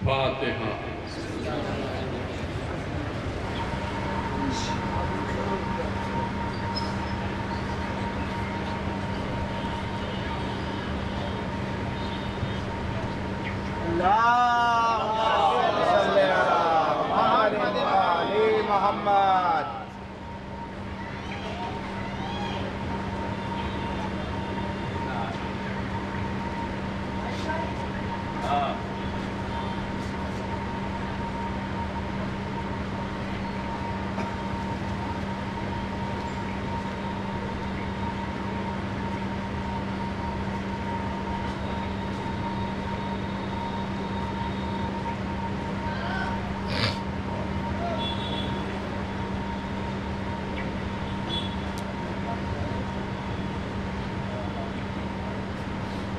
فاتحہ۔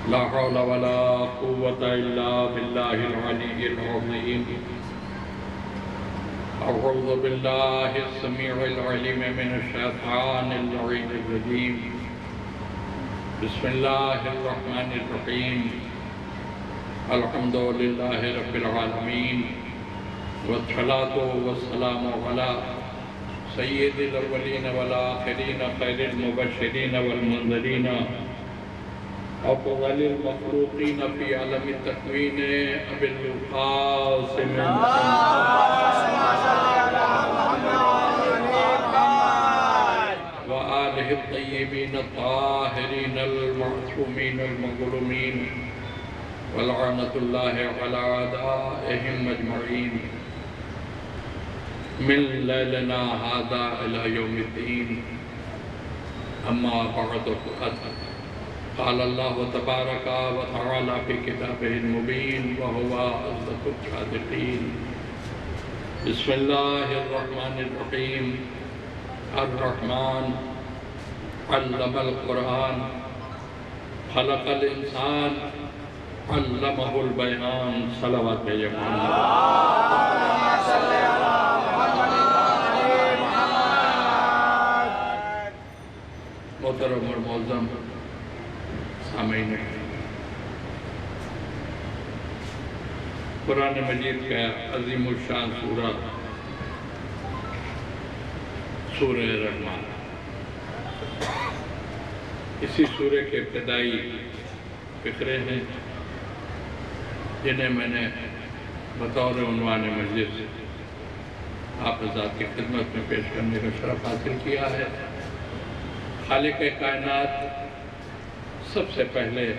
لا حول ولا قوة إلا بالله العلي العظيم. أعوذ بالله السميع العليم من الشيطان اللعين الرجيم. بسم الله الرحمن الرحيم. الحمد لله رب العالمين، والصلاة والسلام على سيد الأولين والآخرين، خير المبشرين والمنذرين، أفضل المخلوقين في عالم التكوين، أبي القاسم وآله الطيبين الطاهرين المعصومين المظلومين، ولعنة الله على أعدائهم أجمعين من ليلنا هذا إلى يوم الدين. أما بعد، قال الله تبارك وتعالى في كتابه المبين وهو أصدق الصادقين. بسم الله الرحمن الرحيم. الرحمن علم القرآن، خلق الإنسان، علمه البيان. صلوات محترم اور معظم سامعین، قرآن مجید کا عظیم الشان سورہ سورہ رحمان، اسی سورہ کے ابتدائی فقرے ہیں جنہیں میں نے بطور عنوان مجلس آپ حضرات کی خدمت میں پیش کرنے کا شرف حاصل کیا ہے۔ خالق کائنات سب سے پہلے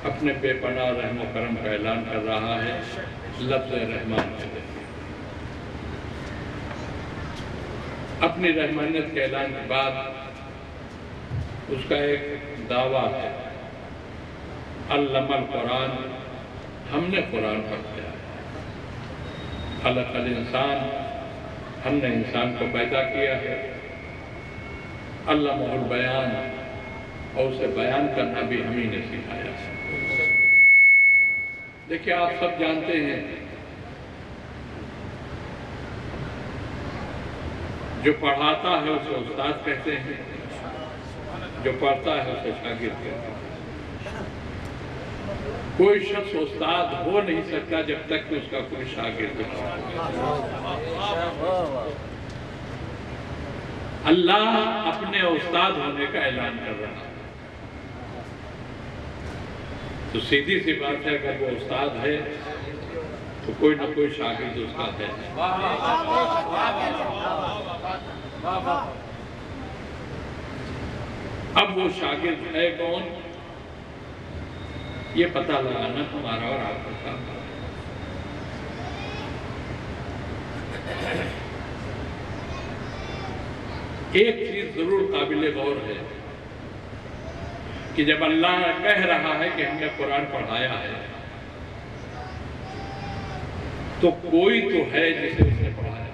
اپنے بے پناہ رحم و کرم کا اعلان کر رہا ہے لفظ رحمان کے ذریعے۔ اپنی رحمانیت کے اعلان کے بعد اس کا ایک دعویٰ ہے، علم القرآن، ہم نے قرآن پڑھا ہے، خلق الانسان، ہم نے انسان کو پیدا کیا ہے، علمہ البیان، اور اسے بیان کرنا بھی ہمیں نے سکھایا ہے۔ دیکھیں، آپ سب جانتے ہیں جو پڑھاتا ہے اسے استاد کہتے ہیں، جو پڑھتا ہے اسے شاگرد کہتے ہیں۔ کوئی شخص استاد ہو نہیں سکتا جب تک کہ اس کا کوئی شاگرد ہو۔ اللہ اپنے استاد ہونے کا اعلان کر رہا ہے، تو سیدھی سی بات ہے اگر وہ استاد ہے تو کوئی نہ کوئی شاگرد اس کا ہے۔ اب وہ شاگرد ہے کون، یہ پتہ لگانا ہمارا اور آپ کا کام ہے۔ ایک چیز ضرور قابل غور ہے کہ جب اللہ کہہ رہا ہے کہ ہم نے قرآن پڑھایا ہے تو کوئی تو ہے جسے اس نے پڑھایا۔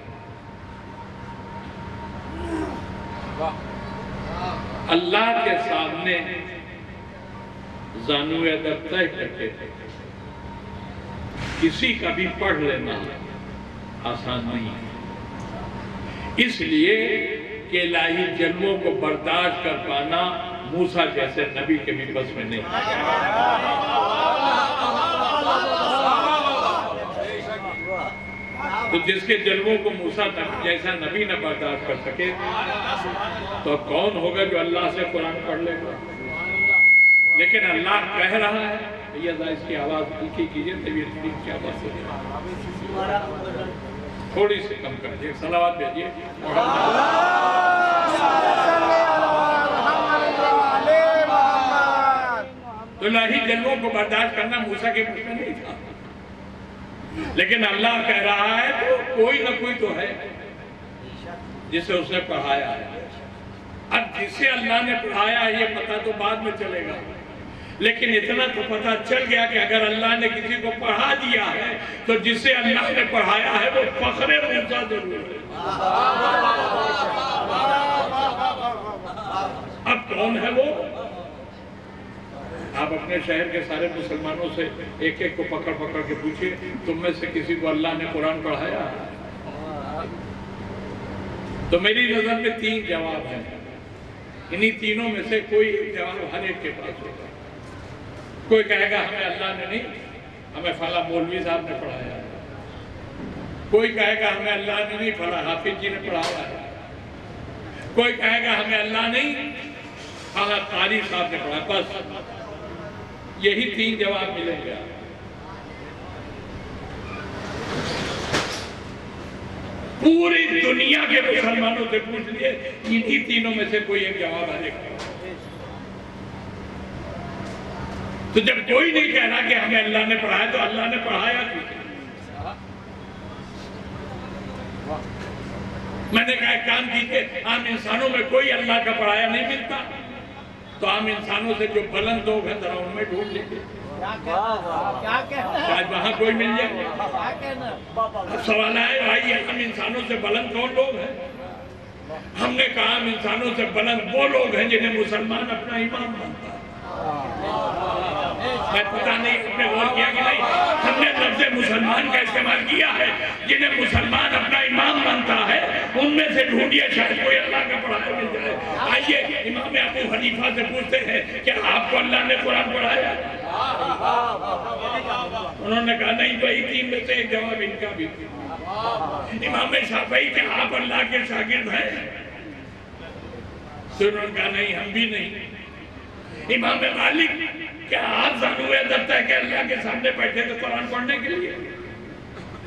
اللہ کے سامنے زانو ادب طے کرتے تھے، کسی کا بھی پڑھ لینا آسان نہیں ہے، اس لیے کہ الہی جلووں کو برداشت کر پانا موسیٰ جیسے نبی کے بھی بس میں نہیں۔ تو جس کے جلووں کو موسیٰ جیسا نبی نہ برداشت کر سکے تو کون ہوگا جو اللہ سے قرآن پڑھ لے گا؟ لیکن اللہ کہہ رہا ہے، یہ ذرا اس کی آواز ہلکی کیجئے، طبیعت ٹھیک کی آواز سے تھوڑی سی کم کر دیجئے، صلوات بھیجئے۔ تو الہی جلووں کو برداشت کرنا موسیٰ کے مجھ میں نہیں تھا، لیکن اللہ کہہ رہا ہے تو کوئی نہ کوئی تو ہے جسے اس نے پڑھایا ہے۔ اب جسے اللہ نے پڑھایا ہے یہ پتہ تو بعد میں چلے گا، لیکن اتنا تو پتہ چل گیا کہ اگر اللہ نے کسی کو پڑھا دیا ہے تو جسے اللہ نے پڑھایا ہے وہ فخر موسیٰ ضرور ہے۔ اب کون ہے وہ؟ آپ اپنے شہر کے سارے مسلمانوں سے ایک ایک کو پکڑ پکڑ کے پوچھئے، تم میں سے کسی کو اللہ نے قرآن پڑھایا؟ تو میری نظر میں 3 جواب ہیں، انہی تینوں میں سے کوئی ایک جواب ہر ایک کے پاس ہوگا۔ کوئی کہے گا ہمیں اللہ نے نہیں، ہمیں فلاں مولوی صاحب نے پڑھایا ہے۔ کوئی کہے گا ہمیں اللہ نے نہیں پڑھا، حافظ جی نے پڑھایا ہے۔ کوئی کہے گا ہمیں اللہ نہیں، فلاں قاری صاحب نے پڑھا۔ بس یہی 3 جواب ملیں گے۔ پوری دنیا کے مسلمانوں سے پوچھ لیے، انہی تینوں میں سے کوئی ایک جواب آنے گا۔ تو جب کوئی نہیں کہہ رہا کہ ہمیں اللہ نے پڑھایا تو اللہ نے پڑھایا کیوں؟ میں نے کہا ایک کام کیجئے، عام انسانوں میں کوئی اللہ کا پڑھایا نہیں ملتا تو عام انسانوں سے جو بلند لوگ ہیں ذرا ان میں ڈھونڈ لیجئے، شاید وہاں کوئی مل جائے۔ اب سوال ہے بھائی عام انسانوں سے بلند کون لوگ ہیں؟ ہم نے کہا عام انسانوں سے بلند وہ لوگ ہیں جنہیں مسلمان اپنا امام مانتا ہے۔ میں پتہ نہیں آپ نے غور کیا کہ نہیں، ہم نے لفظ مسلمان کا استعمال کیا ہے، جنہیں مسلمان اپنا امام مانتا ہے ان میں سے ڈھونڈیے شاید کوئی اللہ کا پڑھایا مل جائے۔ آئیے امام ابو حنیفہ سے پوچھتے ہیں کہ آپ کو اللہ نے قرآن پڑھایا؟ انہوں نے کہا نہیں، وہی 3 میں سے ایک جواب ان کا بھی تھا۔ امام شافعی کہ آپ اللہ کے شاگرد ہیں؟ تو انہوں نے کہا نہیں، ہم بھی نہیں۔ امام مالک کیا آپ زانوے ادب ہے کہ اللہ کے سامنے بیٹھے تھے قرآن پڑھنے کے لیے؟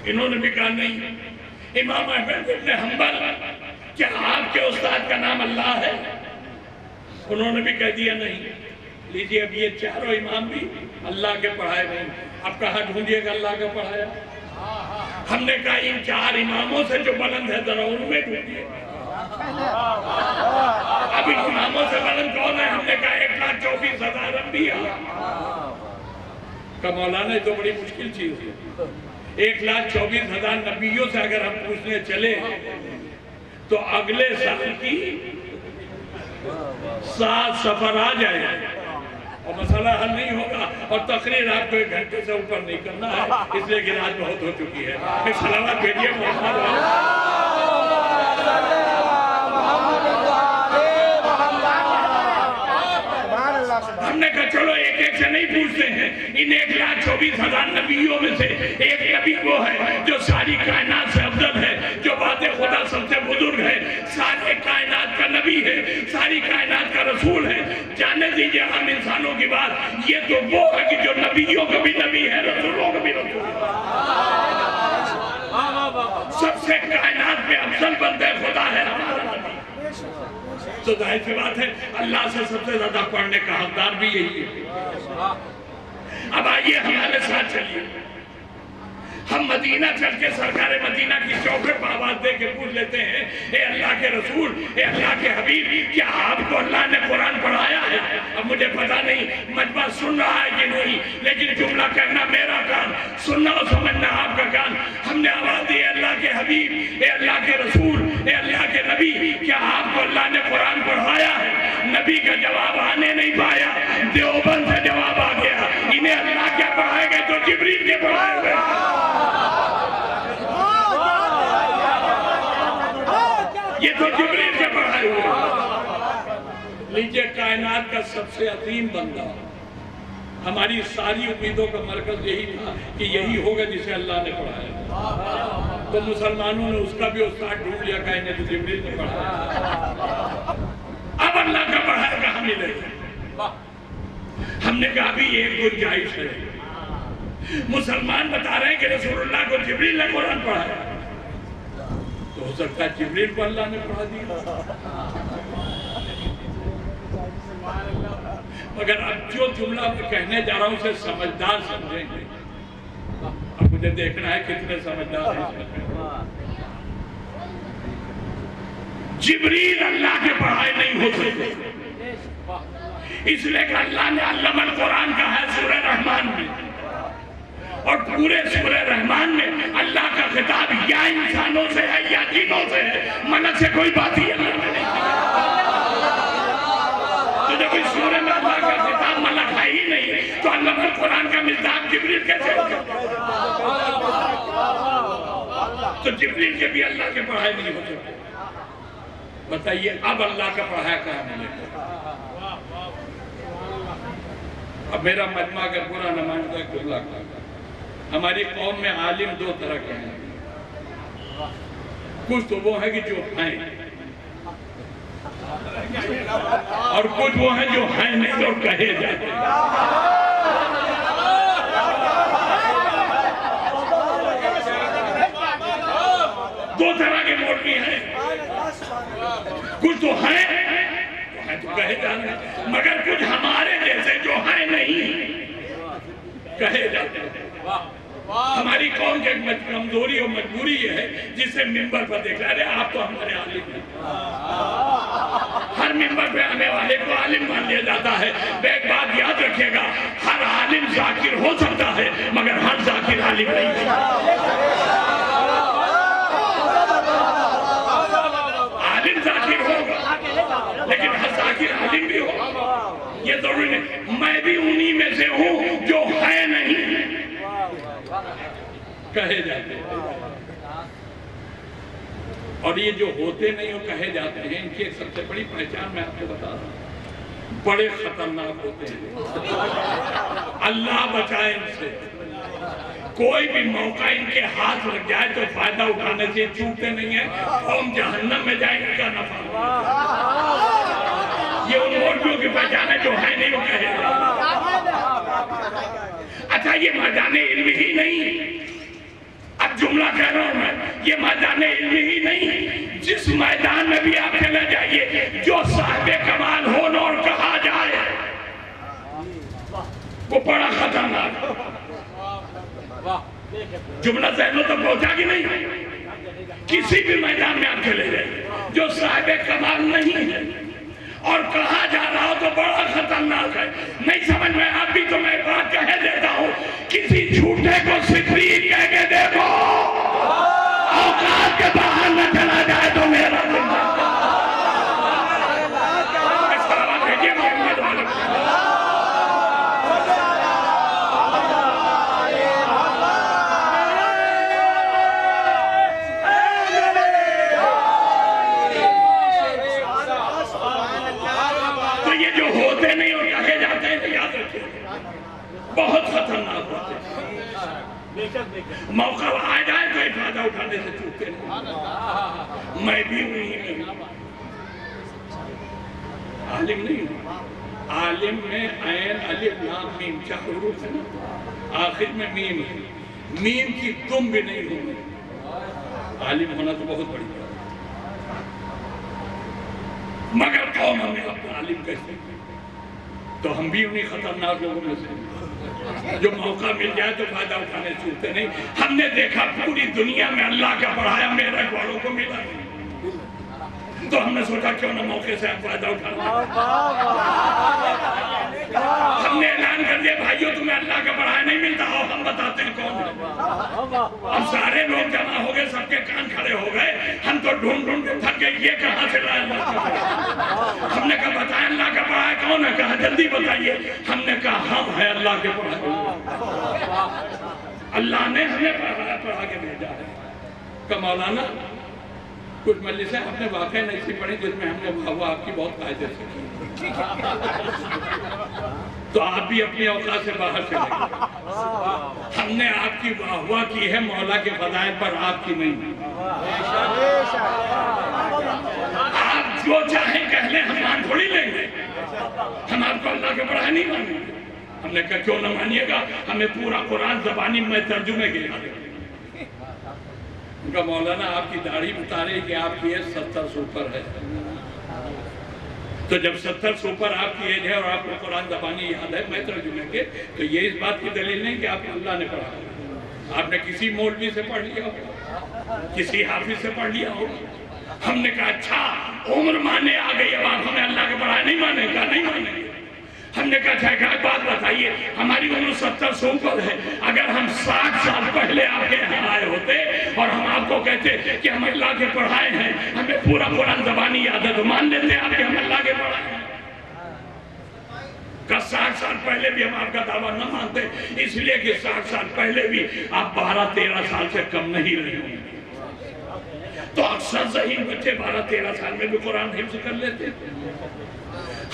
انہوں نے بھی کہا نہیں۔ امام احمد بن حنبل کیا آپ کے استاد کا نام اللہ ہے؟ انہوں نے بھی کہہ دیا نہیں۔ لیجئے اب یہ چاروں امام بھی اللہ کے پڑھائے نہیں، اب کہاں ڈھونڈیے گا اللہ کا پڑھایا؟ ہم نے کہا ان 4 اماموں سے جو بلند ہے ذرا ان میں ڈھونڈیے۔ اب ان اماموں سے بلند کون ہے؟ ہم نے کہا 1,24,000 انبیاء کا مولانا، تو بڑی مشکل چیز ہے۔ 1,24,000 نبیوں سے اگر ہم پوچھنے چلے تو اگلے سال کی 7 سفر آ جائے اور مسئلہ حل نہیں ہوگا، اور تقریر آپ کو 1 گھنٹے سے اوپر نہیں کرنا ہے، اس لیے کہ رات بہت ہو چکی ہے۔ پھر صلوات بھیجیے محمد۔ ہم نے کہا چلو ایک ایک سے نہیں پوچھتے ہیں، ان 1,24,000 نبیوں میں سے ایک نبی وہ ہے جو ساری کائنات سے افضل ہے، جو بات خدا سب سے بزرگ ہے، سارے کائنات کا نبی ہے، ساری کائنات کا رسول ہے۔ جانے دیجئے ہم انسانوں کی بات، یہ تو وہ ہے کہ جو نبیوں کا بھی نبی ہے، رسولوں کا بھی رسول ہے۔ سب سے کائنات میں افضل بندہ خدا ہے ہمارا نبی۔ تو ظاہر سی بات ہے اللہ سے سب سے زیادہ پڑھنے کا حقدار بھی یہی ہے۔ اب آئیے ہمارے ساتھ چلیے، ہم مدینہ چل کے سرکار مدینہ کی چوکھٹ پر آواز دے کے پوچھ لیتے ہیں، اے اللہ کے رسول، اے اللہ کے حبیب، کیا آپ کو اللہ نے قرآن پڑھایا ہے؟ اب مجھے پتا نہیں مجمع سن رہا ہے کہ نہیں، لیکن جملہ کہنا میرا کام، سننا اور سمجھنا آپ کا کام۔ ہم نے آواز دی، اے اللہ کے حبیب، اے اللہ کے رسول، اے اللہ کے نبی، کیا آپ کو اللہ نے قرآن پڑھایا ہے؟ نبی کا جواب آنے نہیں پایا، دیوبند سے جواب آ گیا، انہیں اللہ کیا پڑھائے گئے تو جبریل کے پڑھائے ہوئے۔ یہ تو جبریل کے پڑھائے ہوئے. لیجئے کائنات کا سب سے عظیم بندہ، ہماری ساری امیدوں کا مرکز یہی تھا کہ یہی ہوگا جسے اللہ نے پڑھایا. تو مسلمانوں نے اس کا بھی استاد ڈھونڈ لیا کہ انہیں تو جبریل نے پڑھایا. اب اللہ کا پڑھایا کہاں ملے گا؟ ہم نے کہا بھی ایک گنجائش ہے. مسلمان بتا رہے ہیں کہ رسول اللہ کو جبریل نے قرآن پڑھایا، تو ہو سکتا ہے جبریل کو اللہ نے پڑھا دیا. مگر اب جو جملہ میں کہنے جا رہا ہوں اسے سمجھدار سمجھیں گے. اب مجھے دیکھنا ہے کتنے سمجھدار ہیں. جبریل اللہ کے پڑھائے نہیں ہو سکتے، اس لیے کہ اللہ نے علم القرآن کہا ہے سورہ رحمان میں، اور پورے سورہ رحمان میں اللہ کا خطاب یا انسانوں سے ہے یا جنوں سے ہے، ملک سے کوئی بات ہی اللہ نے نہیں. تو جب اس سورہ میں اللہ کا خطاب ملک ہے ہی نہیں تو علم القرآن کا مصداق جبریل کیسے ہوگا؟ تو جبریل کے بھی اللہ کے پڑھائے نہیں ہو سکتے. بتائیے اب اللہ کا پڑھایا کہاں ملے گا؟ اب میرا مجمع اگر پورا نمائندہ قبلہ کا، ہماری قوم میں عالم دو طرح کے ہیں. کچھ تو وہ ہیں کہ جو ہیں، اور کچھ وہ ہیں جو ہیں نہیں اور کہے جاتے ہیں. دو طرح کے مولوی ہیں، کچھ تو ہیں تو کہے جاتے ہیں، مگر کچھ ہمارے جیسے جو ہیں نہیں کہے جاتے ہیں. ہماری قوم کی کمزوری اور مجبوری یہ ہے جسے ممبر پر دیکھ رہے ہیں آپ تو ہمارے عالم ہیں. ہر ممبر پہ آنے والے کو عالم مان لیا جاتا ہے. ایک بات یاد رکھیے گا، ہر عالم ذاکر ہو سکتا ہے مگر ہر ذاکر عالم نہیں ہے. عالم ذاکر ہوگا لیکن ہر ذاکر عالم بھی ہوگا، یہ ضروری نہیں. میں بھی انہی میں سے ہوں جو ہے نہیں کہے جاتے ہیں. اور یہ جو ہوتے نہیں اور کہے جاتے ہیں، ان کی ایک سب سے بڑی پہچان میں آپ کو بتا رہا ہوں، بڑے خطرناک ہوتے ہیں. اللہ بچائے ان سے. کوئی بھی موقع ان کے ہاتھ لگ جائے تو فائدہ اٹھانے سے چوکتے نہیں ہیں. قوم جہنم میں جائے ان کا نفع. یہ ان مولویوں کی پہچان ہے جو ہے نہیں وہ کہے جاتے. اچھا یہ میدان علم ہی نہیں، اب جملہ کہہ رہا ہوں میں، یہ میدان علم ہی نہیں، جس میدان میں بھی آپ چلے جائیے جو صاحب کمال ہونا اور کہا جائے وہ بڑا خطرناک. جملہ ذہنوں تک پہنچا کہ نہیں؟ کسی بھی میدان میں آپ چلے جائیے جو صاحب کمال نہیں ہے اور کہا جا رہا ہو تو بڑا خطرناک ہے. نہیں سمجھ میں اب بھی تو میں بات کہہ دیتا ہوں، کسی جھوٹے کو صدیق کہہ کے دیکھو، اوقات کے باہر نہ چلا جائے تو میرا بہت خطرناک ہوتے ہیں. موقع آ جائے تو فائدہ اٹھانے سے چوکتے ہیں. میں بھی نہیں ہوں، عالم نہیں ہوں. عالم میں عین الف لام میم 4 حروف ہے نا، آخر میں میم ہے. میم کی تم بھی نہیں ہوں. عالم ہونا تو بہت بڑی بات ہے، مگر قوم ہمیں اپنا عالم کہتے ہیں. تو ہم بھی انہی خطرناک لوگوں میں سے جو موقع مل جائے تو فائدہ اٹھانے چوکتے نہیں. ہم نے دیکھا پوری دنیا میں اللہ کا پڑھایا میرے والوں کو ملا نہیں، تو ہم نے سوچا کیوں نہ موقع سے ہم فائدہ اٹھانا. ہم نے اعلان کر دیا بھائیو تمہیں اللہ کا پڑھایا نہیں ملتا ہو، ہم بتاتے ہیں کون ہے. اب سارے لوگ جمع ہو گئے، سب کے کان کھڑے ہو گئے. ہم تو ڈھونڈ ڈھونڈ کے تھک گئے یہ کہاں سے لائے اللہ کا پڑھایا. ہم نے کہا بتائیں اللہ کا پڑھایا کون ہے؟ کہا جلدی بتائیے. ہم نے کہا ہم ہیں اللہ کے پڑھائے. اللہ نے ہمیں پڑھا کے بھیجا ہے. کہ مولانا کچھ مجلسیں آپ نے واقعی نہیں سی پڑھی جس میں ہم نے واہ آپ کی بہت قاعدے سے کی، تو آپ بھی اپنی اوقات سے باہر چلے گئے۔ ہم نے آپ کی واہ کی ہے مولا کے فضائل پر، آپ کی نہیں۔ آپ جو چاہیں کہہ لیں، ہم مان تھوڑی لیں گے، ہم آپ کو اللہ کے پڑھائے نہیں مانیں گے۔ ہم نے کہا کیوں نہ مانیے گا، ہمیں پورا قرآن زبانی میں ترجمے کے یاد ہے۔ ان کا مولانا آپ کی داڑھی بتا رہے کہ آپ کی ایج 70 سے اوپر ہے، تو جب 70 سے اوپر آپ کی ایج ہے اور آپ کو قرآن زبانی یاد ہے میں ترجمے کے، تو یہ اس بات کی دلیل نہیں کہ آپ کو اللہ نے پڑھا، آپ نے کسی مولوی سے پڑھ لیا ہو، کسی حافظ سے پڑھ لیا ہو۔ ہم نے کہا اچھا عمر مانے آ گئی، اب آپ ہمیں اللہ کے پڑھائے نہیں مانیں گا، نہیں مانیں گے۔ ہم نے کہا اچھا ایک بات بتائیے، ہماری عمر 70 سے اوپر ہے، اگر ہم 60 سال پہلے آپ کے یہاں آئے ہوتے اور ہم آپ کو کہتے کہ ہم اللہ کے پڑھائے ہیں، ہمیں پورا قرآن زبانی یاد ہے، تو مان لیتے آپ کہ ہم اللہ کے پڑھائے ہیں؟ کہ 60 سال پہلے بھی ہم آپ کا دعویٰ نہ مانتے، اس لیے کہ 60 سال پہلے بھی آپ 12-13 سال سے کم نہیں رہے ہوں، تو اکثر ذہین بچے 12-13 سال میں بھی قرآن حفظ کر لیتے۔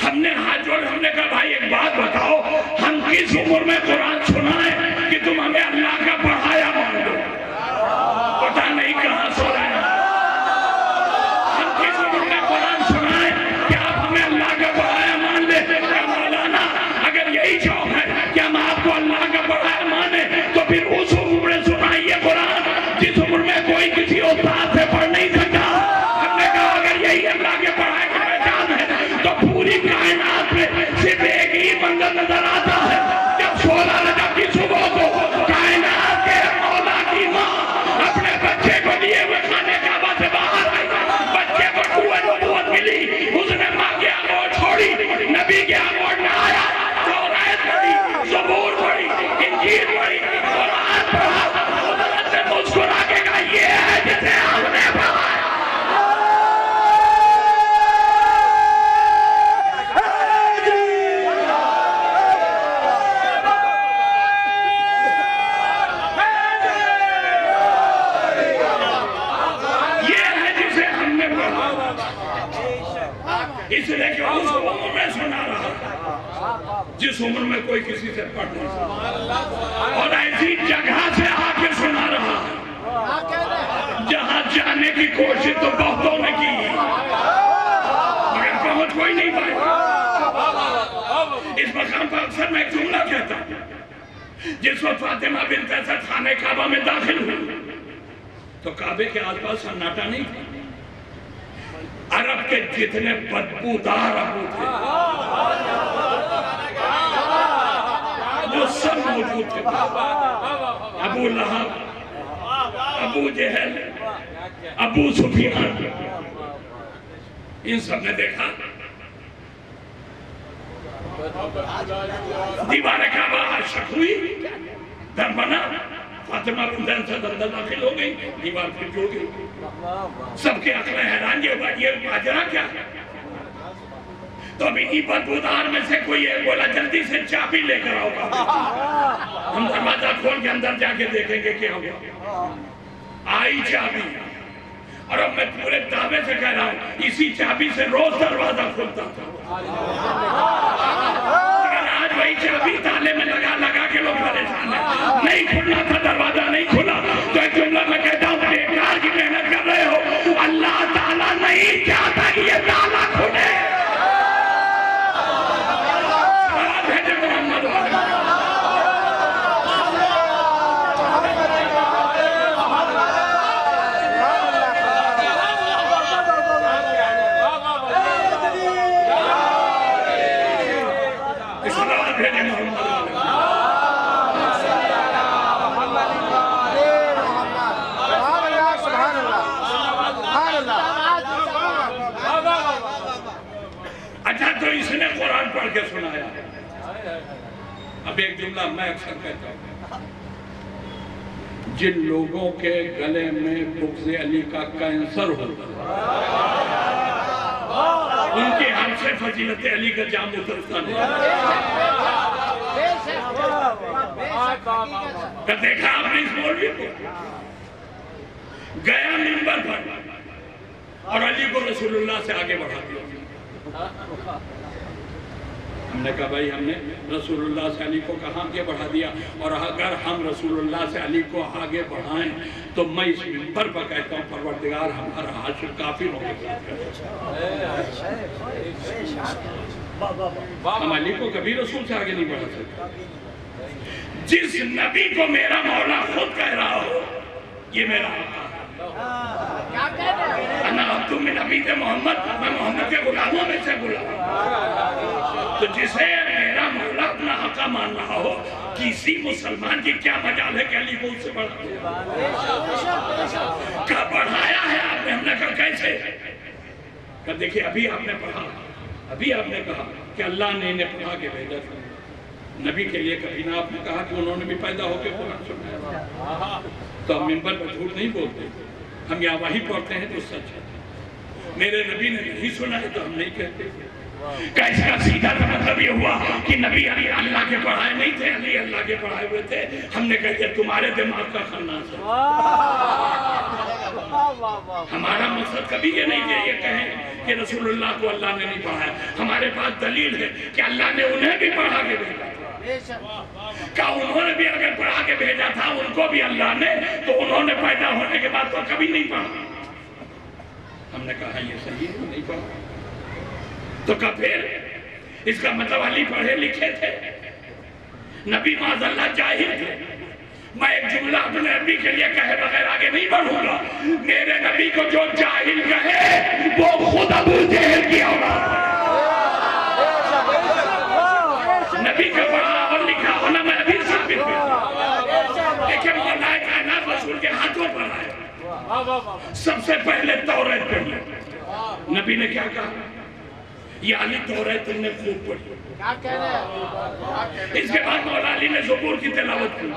ہم نے ہاتھ جوڑ، ہم نے کہا بھائی ایک بات بتاؤ، ہم کس عمر میں قرآن سنائیں کہ تم ہمیں اللہ کا پڑھایا مان دو؟ پتہ نہیں کہاں سو رہے ہیں۔ ہم کس عمر میں قرآن سنائیں کہ آپ ہمیں اللہ کا پڑھایا مان لیں؟ مولانا اگر یہی شوق ہے کہ ہم آپ کو اللہ کا پڑھایا مانیں، تو پھر اس عمر میں سنائیے قرآن جس عمر میں کوئی کسی استاد سے پڑھ نہیں سکتا۔ ہم نے کہا اگر یہی اللہ کے پڑھائے کی پہچان ہے تو پوری کائنات میں صرف ایک ہی منظر نظر آتا ہے، جب 16 رجب کی صبح کو کائنات کے مولا کی ماں اپنے بچے کو لیے ہوئے خانے کعبہ سے باہر آئی، بچے کو نبوت ملی، اس نے ماں کی آگوش چھوڑی، نبی کی آگوش میں آیا، تورات پڑھی، زبور پڑھی، انجیل پڑھی، قرآن پڑھا، حضرت نے مسکرا کے کہا یہ ہے جسے ہم نے پڑھایا۔ اس لیے کہ اس عمر میں سنا رہا جس عمر میں کوئی کسی سے پڑھ نہیں سکتا، اور ایسی جگہ سے آ کے سنا رہا جہاں جانے کی کوشش تو بہتوں نے کی مگر پہنچ کوئی نہیں پائے۔ اس مقام پر اکثر میں ایک جملہ کہتا ہوں، جس وقت فاطمہ بنت اسد خانہ کعبہ میں داخل ہوئی تو کعبے کے آس پاس سناٹا نہیں تھا، عرب کے جتنے بدبودار ابو تھے وہ سب موجود تھے، ابو لہب، ابو جہل، ابو سفیان، ان سب نے دیکھا دیوار کعبہ شک ہوئی، در بنا، فاطمہ بنت اسد اندر داخل ہو گئی، دیوار پھر جڑ گئی، سب کے عقلیں حیران یہ ماجرا کیا ہے؟ تو اب انہی بدبودار میں سے کوئی ایک بولا جلدی سے چابی لے کر آؤ، ہم دروازہ کھول کے اندر جا کے دیکھیں گے کیا ہوا۔ آئی چابی، اور اب میں پورے دعوے سے کہہ رہا ہوں اسی چابی سے روز دروازہ کھلتا تھا، آج وہی چابی تالے میں لگا کے لوگ پریشان ہیں، نہیں کھلنا تھا دروازہ، نہیں کھلا۔ تو ایک جملہ میں کہتا ہوں بیکار کی محنت کر رہے ہو، اللہ تعالیٰ نہیں چاہتا کہ یہ تالا کھلے۔ اچھا تو اس نے قرآن پڑھ کے سنایا۔ اب ایک جملہ میں اکثر کہتا ہوں، جن لوگوں کے گلے میں بغض علی کا کینسر ہوتا ہے ان کے ہم سے فضیلت علی کا جام اترتا نہیں۔ دیکھا آپ نے اس مولوی کو گیا منبر پر اور علی کو رسول اللہ سے آگے بڑھا دیا۔ ہم نے کہا بھائی ہم نے رسول اللہ سے علی کو کہاں آگے بڑھا دیا، اور اگر ہم رسول اللہ سے علی کو آگے بڑھائیں تو میں اس منبر پر کہتا ہوں پروردگار ہمارا حشر کافروں کے ساتھ کرے۔ ہم علی کو کبھی رسول سے آگے نہیں بڑھا سکتے۔ جس نبی کو میرا مولا خود کہہ رہا ہو یہ میرا آقا ہے، انا عبد من عبید محمد، میں محمد کے غلاموں میں سے غلام۔ تو جسے میرا مولا اپنا آقا مان رہا ہو، کسی مسلمان کی کیا مجال ہے کہ علی کو اس سے بڑھا دے؟ کیا بڑھایا ہے آپ نے؟ ہم نے کہا کیسے؟ کہ دیکھیں ابھی آپ نے پڑھا، ابھی آپ نے کہا کہ اللہ نے انہیں پڑھا کے بھیجا تھا۔ نبی کے لیے کبھی نہ آپ نے کہا کہ انہوں نے بھی پیدا ہو کے قرآن سنایا۔ تو ہم منبر پر جھوٹ نہیں بولتے، ہم یہاں وحی پڑھتے ہیں تو سچ ہے۔ میرے نبی نے نہیں سنا ہے تو ہم نہیں کہتے۔ کہ اس کا سیدھا مطلب یہ ہوا کہ نبی علی اللہ کے پڑھائے نہیں تھے، علی اللہ کے پڑھائے ہوئے تھے۔ ہم نے کہا کہ تمہارے دماغ کا خناس ہے۔ ہمارا مقصد کبھی یہ نہیں کہ یہ کہیں کہ رسول اللہ کو اللہ نے نہیں پڑھایا۔ ہمارے پاس دلیل ہے کہ اللہ نے انہیں بھی پڑھا کے بھیجا تھا۔ کہ انہوں نے بھی اگر پڑھا کے بھیجا تھا ان کو بھی اللہ نے، تو انہوں نے پیدا ہونے کے بعد تو کبھی نہیں پڑھا۔ ہم نے کہا یہ صحیح ہے، نہیں پڑھا۔ تو کہا پھر اس کا مطلب علی پڑھے لکھے تھے، نبی معاذ اللہ جاہل تھے۔ میں ایک جملہ اپنے نبی کے لیے کہے بغیر آگے نہیں بڑھوں گا۔ میرے نبی کو جو جاہل کہے وہ خود ابو جہل کی اولاد ہے۔ نبی کا پڑھا اور لکھا ہونا میں ابھی ثابت کرتا، لیکن مولا کائنات رسول کے ہاتھوں پر آئے۔ سب سے پہلے توریت پڑھی۔ نبی نے کیا کہا؟ یا علی توریت تم نے خوب پڑھی۔ اس کے بعد مولا علی نے زبور کی تلاوت کی۔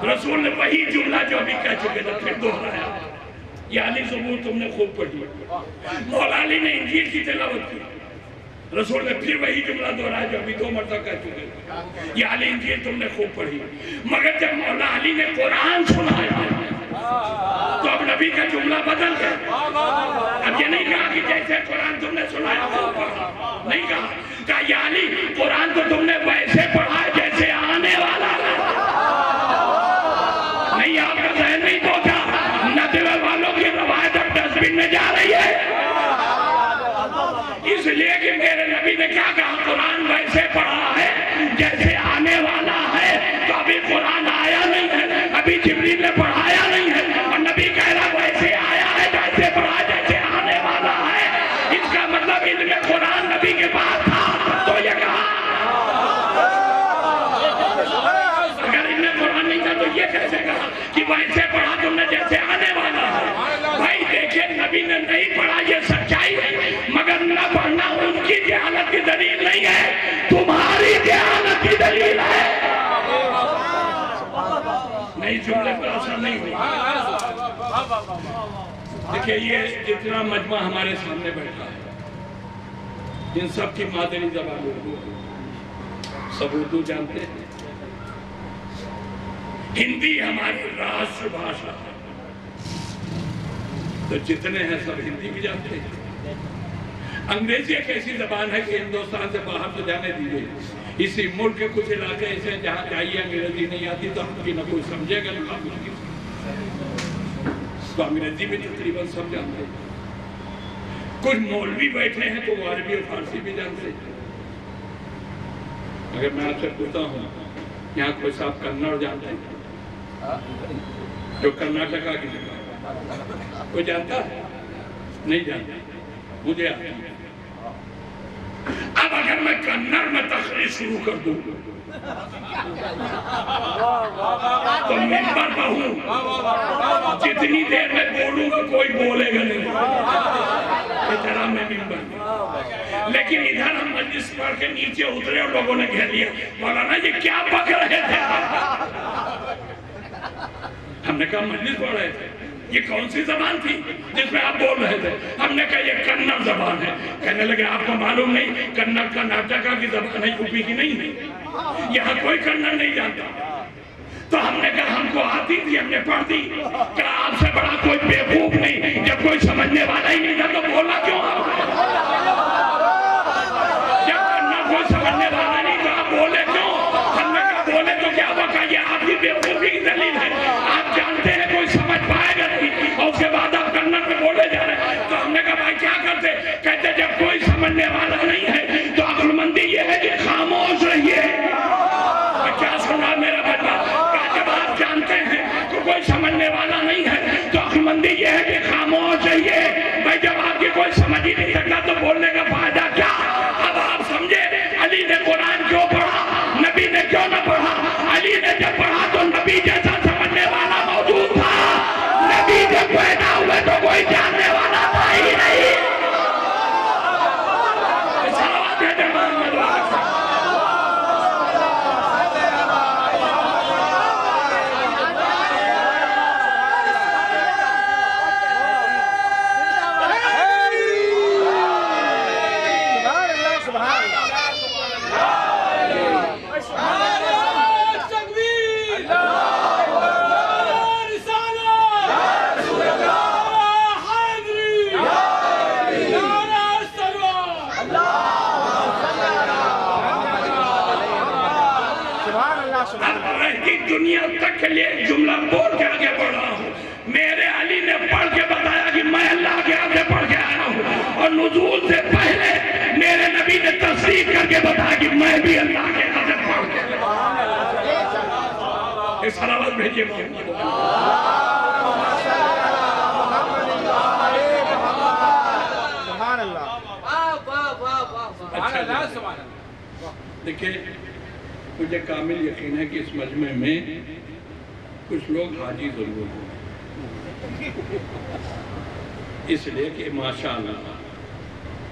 رسول نے وہی جملہ جو ابھی کہہ چکے تھے پھر دہرایا، یا علی زبور تم نے خوب پڑھی۔ مولا علی نے انجیل کی تلاوت کی۔ رسول نے پھر وہی جملہ دہرایا جو ابھی 2 مرتبہ کہہ چکے تھے، یا علی انجیل تم نے خوب پڑھی۔ مگر جب مولا علی نے قرآن سنایا تو اب نبی کا جملہ بدل گیا۔ اب یہ نہیں کہا کہ جیسے قرآن تم نے سنایا خوب پڑھا، نہیں کہا کہ یا علی قرآن تو تم نے ویسے پڑھا جیسے آنے والا ہے۔ نہیں، آپ کا ذہن نہیں پہنچا، ندوے والوں کی روایت اب ڈسٹبن میں جا رہی ہے۔ اس لیے کہ میرے نبی نے کیا کہا؟ قرآن ویسے پڑھا ہے جیسے آنے والا ہے۔ تو ابھی قرآن آیا نہیں ہے، ابھی جبریل نے پڑھایا نہیں ہے، اور نبی کہہ رہا ویسے آیا ہے جیسے پڑھا جیسے آنے والا ہے۔ اس کا مطلب علم قرآن نبی کے پاس تھا۔ تو یہ کہا اگر علم قرآن نہیں تھا تو یہ کیسے کہا کہ ویسے پڑھا تم نے جیسے آنے والا ہے؟ بھائی دیکھیں نبی نے نہیں پڑھا یہ سچائی ہے، مگر نہ پڑھنا ان کی جہالت کی دلیل نہیں ہے، تمہاری جہالت کی دلیل ہے۔ نہیں، جملے پر اثر نہیں ہوئی۔ دیکھیں یہ جتنا مجمع ہمارے سامنے بیٹھا ہے ان سب کی مادری زبان اردو ہے، سب اردو جانتے ہیں۔ ہندی ہماری راشٹر بھاشا ہے، تو جتنے ہیں سب ہندی بھی جانتے ہیں۔ انگریزی ایک ایسی زبان ہے کہ ہندوستان سے باہر تو جانے دیجیے، اسی ملک کے کچھ علاقے ایسے ہیں جہاں جائیے انگریزی نہیں آتی تو ہم کی نہ کوئی سمجھے گا نہ آپ کی، تو انگریزی بھی تقریباً سب جانتے ہیں۔ کچھ مولوی بیٹھے ہیں تو وہ عربی اور فارسی بھی جانتے ہیں۔ اگر میں آپ سے پوچھتا ہوں یہاں کوئی صاحب کنڑ جانتے ہیں جو کرناٹکا کی زبان کوئی جانتا ہے؟ نہیں جانتا، مجھے آتا ہے۔ اب اگر میں کنڑ میں تقریر شروع کر دوں تو ممبر پر ہوں، جتنی دیر میں بولوں گا کوئی بولے گا نہیں، احترام میں ممبر میں۔ لیکن ادھر ہم مجلس پڑھ کے نیچے اترے اور لوگوں نے گھیر لیا، مولانا یہ کیا پک رہے تھے؟ ہم نے کہا مجلس پڑھ رہے تھے، یہ کون سی زبان تھی جس میں آپ بول رہے تھے؟ ہم نے کہا یہ کنڑ زبان ہے۔ کہنے لگے آپ کو معلوم نہیں کنڑ کرناٹکا کی زبان ہے، یو پی کی نہیں ہے، یہاں کوئی کنڑ نہیں جانتا۔ تو ہم نے کہا ہم کو آتی تھی، ہم نے پڑھ دی. کہا آپ سے بڑا کوئی بیوقوف نہیں، جب کوئی سمجھنے والا ہی نہیں تھا تو بولا کیوں آپ؟ جب کرنا کوئی سمجھنے والا نہیں تو آپ بولے کیوں؟ ہم نے کہا بولے تو کیا ہوا؟ کہا یہ آپ کی بیوقوفی کی دلیل ہے، آپ جانتے ہیں کوئی سمجھ پائے گا نہیں اور اس کے بعد آپ کنڑ میں بولے جا رہے ہیں. تو ہم نے کہا بھائی کیا کرتے؟ کہتے جب کوئی سمجھنے والا نہیں ہے تو عقل مندی یہ ہے کہ خاموش رہیے. کیا سنا میرا بچہ؟ کہا جب آپ جانتے ہیں کہ کوئی سمجھنے والا نہیں ہے تو عقل مندی یہ ہے کہ خاموش رہیے. بھائی جب آپ کی کوئی سمجھ ہی نہیں سکتا تو بولنے کا فائدہ کیا؟ اب آپ سمجھے علی نے قرآن کیوں پڑھا، نبی نے کیوں نہ پڑھا؟ علی نے جب پڑھا تو نبی جیسا سمجھنے والا موجود تھا، نبی جب پیدا ہوئے تو کوئی جاننے والا تھا ہی نہیں. دنیا تک کے لیے جملہ بول کے آگے بڑھ رہا ہوں. میرے علی نے پڑھ کے بتایا کہ میں اللہ کے آگے پڑھ کے آیا ہوں، اور نزول سے پہلے میرے نبی نے تصدیق کر کے بتایا کہ میں بھی اللہ کے آگے پڑھ کے آیا. ایک صلوات بھیجیے محمد. اچھا دیکھیں، مجھے کامل یقین ہے کہ اس مجمع میں کچھ لوگ حاجی ضرور ہیں، اس لیے کہ ماشاءاللہ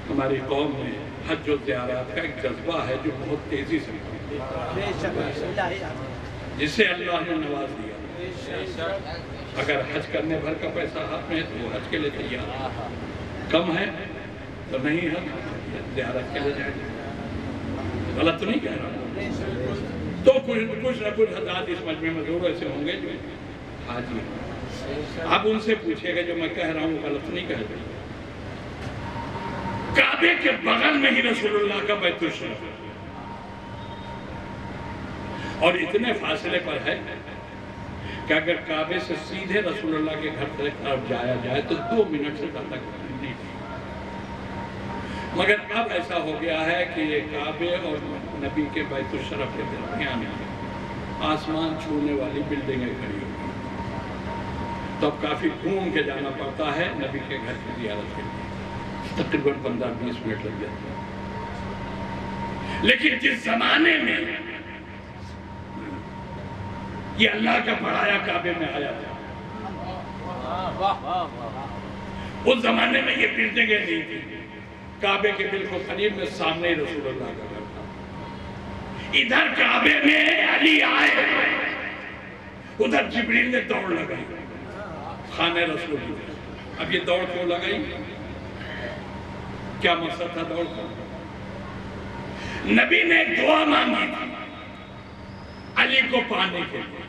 ہماری قوم میں حج و زیارات کا ایک جذبہ ہے جو بہت تیزی سے جسے اللہ نے نواز دیا. اگر حج کرنے بھر کا پیسہ ہاتھ میں ہے تو وہ حج کے لیے تیار ہے، کم ہے تو نہیں ہے زیارت کے لیے جائے. غلط تو نہیں کہہ رہا. تو کچھ نہ کچھ حضرات اس مجمع میں ضرور ایسے ہوں گے جو حاجی ہیں. آپ ان سے پوچھے گا جو میں کہہ رہا ہوں غلط نہیں کہہ رہا. کعبے کے بغل میں ہی رسول اللہ کا بیت الشریف اور اتنے فاصلے پر ہے کہ اگر کعبے سے سیدھے رسول اللہ کے گھر طرف جایا جائے تو 2 منٹ سے زیادہ نہیں. مگر اب ایسا ہو گیا ہے کہ یہ کعبے اور نبی کے بیت الشرف کے درمیان آسمان چھونے والی بلڈنگیں کھڑی ہو گئی، تو اب کافی گھوم کے جانا پڑتا ہے نبی کے گھر کی زیارت کے لیے. تقریباً 15-20 منٹ لگ جاتے ہیں. لیکن جس زمانے میں یہ اللہ کا پڑھایا کعبے میں آیا تھا، اس زمانے میں یہ بلڈنگیں نہیں تھی. کعبے کے بالکل قریب میں سامنے رسول اللہ کا گھر تھا. ادھر کعبے میں علی آئے، ادھر جبریل نے دوڑ لگائی خانہ رسول اللہ. اب یہ دوڑ کیوں لگائی؟ کیا مقصد تھا دوڑ کا؟ نبی نے ایک دعا مانگی تھی علی کو پانے کے لیے،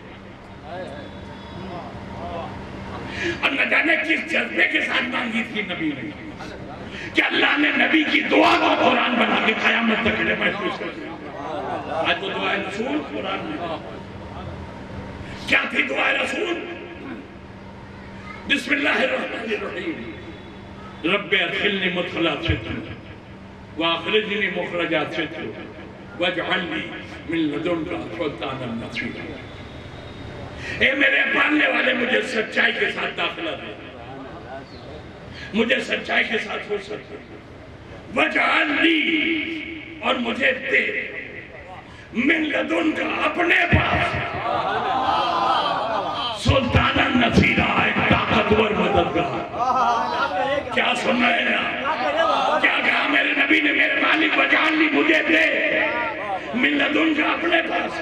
اور نہ جانے کس جذبے کے ساتھ مانگی تھی نبی نے کہ اللہ نے نبی کی دعا کو قرآن بنا کے قیامت تک کے لیے محفوظ کر دیا. آج وہ دعائے رسول قرآن میں کیا تھی؟ دعائے رسول بسم اللہ الرحمن الرحیم رب ادخلنی مدخلات صدق واخرجنی مخرجات صدق واجعلنی من لدنک سلطانا نصیرا. اے میرے پالنے والے مجھے سچائی کے ساتھ داخلہ دے، مجھے سچائی کے ساتھ ہو سکتے وجعلنی اور مجھے دے من لدنک اپنے پاس سلطانا نصیرا ایک طاقتور مددگار. کیا سن رہے ہیں؟ کیا کہا میرے نبی نے؟ میرے مالک وجعلنی مجھے دے من لدنک اپنے پاس